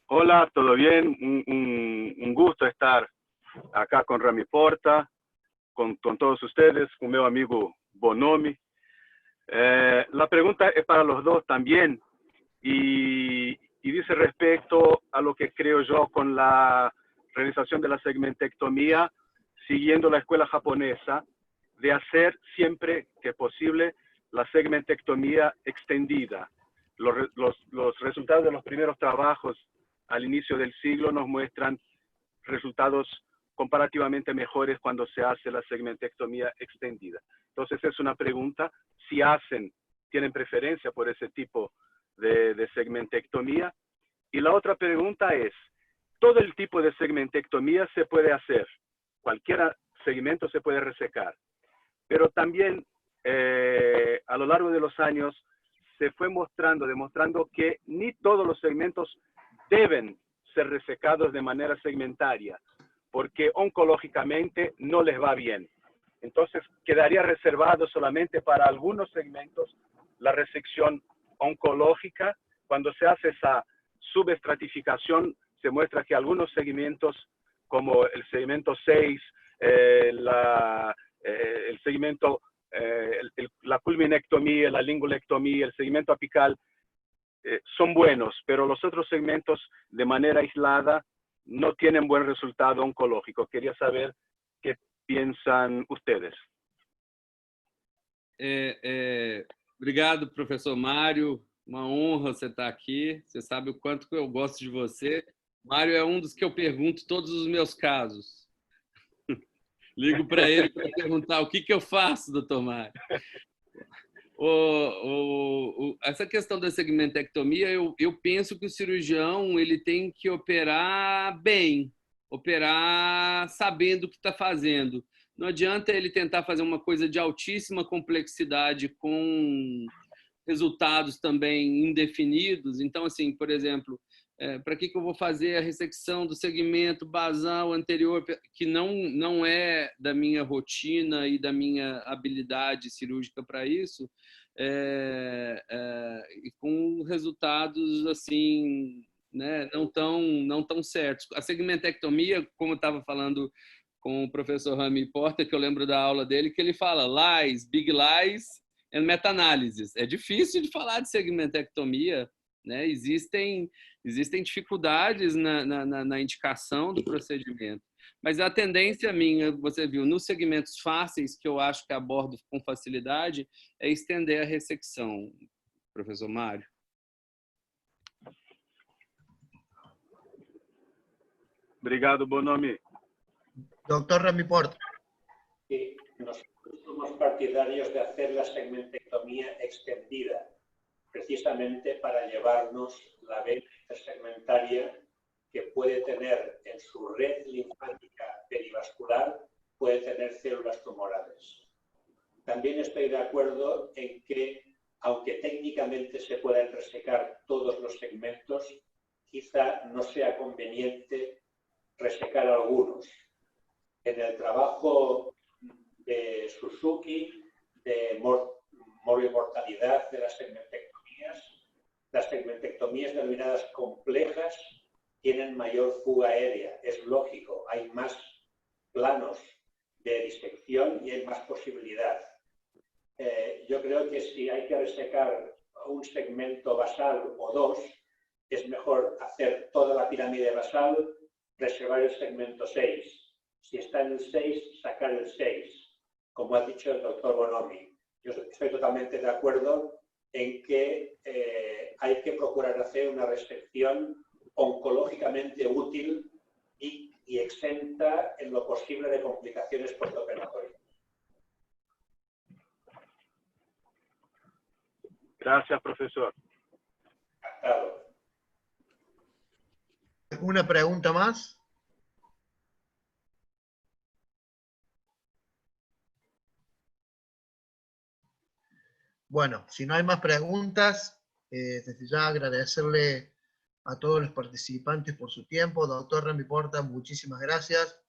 Speaker 10: Hola, ¿todo bien? Un gusto estar acá con Rami Porta, con todos ustedes, con mi amigo Bonomi. La pregunta es para los dos también y dice respecto a lo que creo yo con la realización de la segmentectomía, siguiendo la escuela japonesa, de hacer siempre que posible la segmentectomía extendida. Los resultados de los primeros trabajos al inicio del siglo nos muestran resultados comparativamente mejores cuando se hace la segmentectomía extendida. Entonces es una pregunta, si tienen preferencia por ese tipo de segmentectomía. Y la otra pregunta es, todo el tipo de segmentectomía se puede hacer, cualquier segmento se puede resecar. Pero también a lo largo de los años se fue demostrando que ni todos los segmentos deben ser resecados de manera segmentaria, porque oncológicamente no les va bien. Entonces quedaría reservado solamente para algunos segmentos la resección oncológica. Cuando se hace esa subestratificación, se muestra que algunos segmentos, como el segmento 6, el segmento, la culminectomía, la lingulectomía, el segmento apical, son buenos, pero los otros segmentos de manera aislada no tienen buen resultado oncológico. Quería saber qué piensan ustedes.
Speaker 7: Obrigado, professor Mário. Uma honra você estar aqui. Você sabe o quanto que eu gosto de você. Mário é dos que eu pergunto todos os meus casos. Ligo para ele para perguntar o que eu faço, doutor Mário. Essa questão da segmentectomia, eu penso que o cirurgião ele tem que operar bem, operar sabendo o que está fazendo. Não adianta ele tentar fazer uma coisa de altíssima complexidade com resultados também indefinidos. Então, assim, por exemplo, para que eu vou fazer a ressecção do segmento basal anterior, que não é da minha rotina e da minha habilidade cirúrgica para isso, e com resultados assim, né, não tão certos. A segmentectomia, como eu estava falando com o professor Rami Porta, que eu lembro da aula dele, que ele fala lies, big lies and meta-análises. É difícil de falar de segmentectomia, né? Existem dificuldades na indicação do procedimento. Mas a tendência minha, você viu, nos segmentos fáceis, que eu acho que abordo com facilidade, é estender a ressecção, professor Mário.
Speaker 10: Obrigado, Bonomi.
Speaker 1: Doctor Rami Porta.
Speaker 2: Sí, nosotros somos partidarios de hacer la segmentectomía extendida, precisamente para llevarnos la vena intersegmentaria que puede tener en su red linfática perivascular, puede tener células tumorales. También estoy de acuerdo en que, aunque técnicamente se puedan resecar todos los segmentos, quizá no sea conveniente resecar algunos. En el trabajo de Suzuki, de morbimortalidad de las segmentectomías denominadas complejas tienen mayor fuga aérea. Es lógico, hay más planos de disección y hay más posibilidad. Yo creo que si hay que resecar un segmento basal o dos, es mejor hacer toda la pirámide basal, reservar el segmento 6. Si está en el 6, sacar el 6, como ha dicho el doctor Bonomi. Yo estoy totalmente de acuerdo en que hay que procurar hacer una resección oncológicamente útil y exenta en lo posible de complicaciones postoperatorias.
Speaker 10: Gracias, profesor.
Speaker 2: Encantado.
Speaker 1: ¿Una pregunta más? Bueno, si no hay más preguntas, desde ya agradecerle a todos los participantes por su tiempo. Doctor Rami Porta, muchísimas gracias.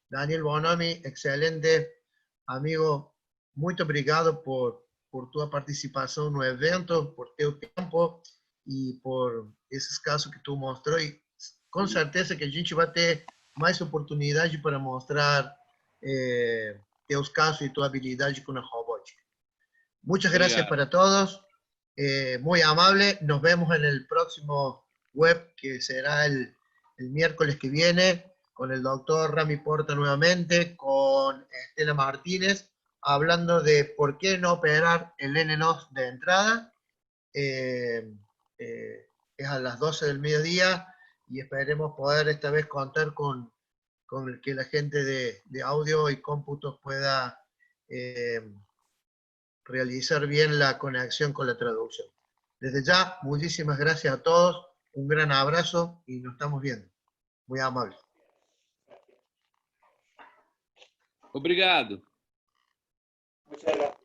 Speaker 1: Daniel Bonomi, excelente amigo, muito obrigado por tua participação no evento, por teu tempo e por esses casos que tu mostrou. E com certeza que a gente vai ter mais oportunidade para mostrar teus casos e tua habilidade com a robótica. Muchas gracias para todos, muy amable. Nos vemos en el próximo web, que será el miércoles que viene, con el doctor Rami Porta nuevamente, con Estela Martínez, hablando de por qué no operar el N-NOS de entrada. Es a las 12 del mediodía y esperemos poder esta vez contar con que la gente de audio y cómputos pueda realizar bien la conexión con la traducción. Desde ya, muchísimas gracias a todos, un gran abrazo y nos estamos viendo. Muy amable.
Speaker 7: Obrigado.
Speaker 2: Muchas gracias.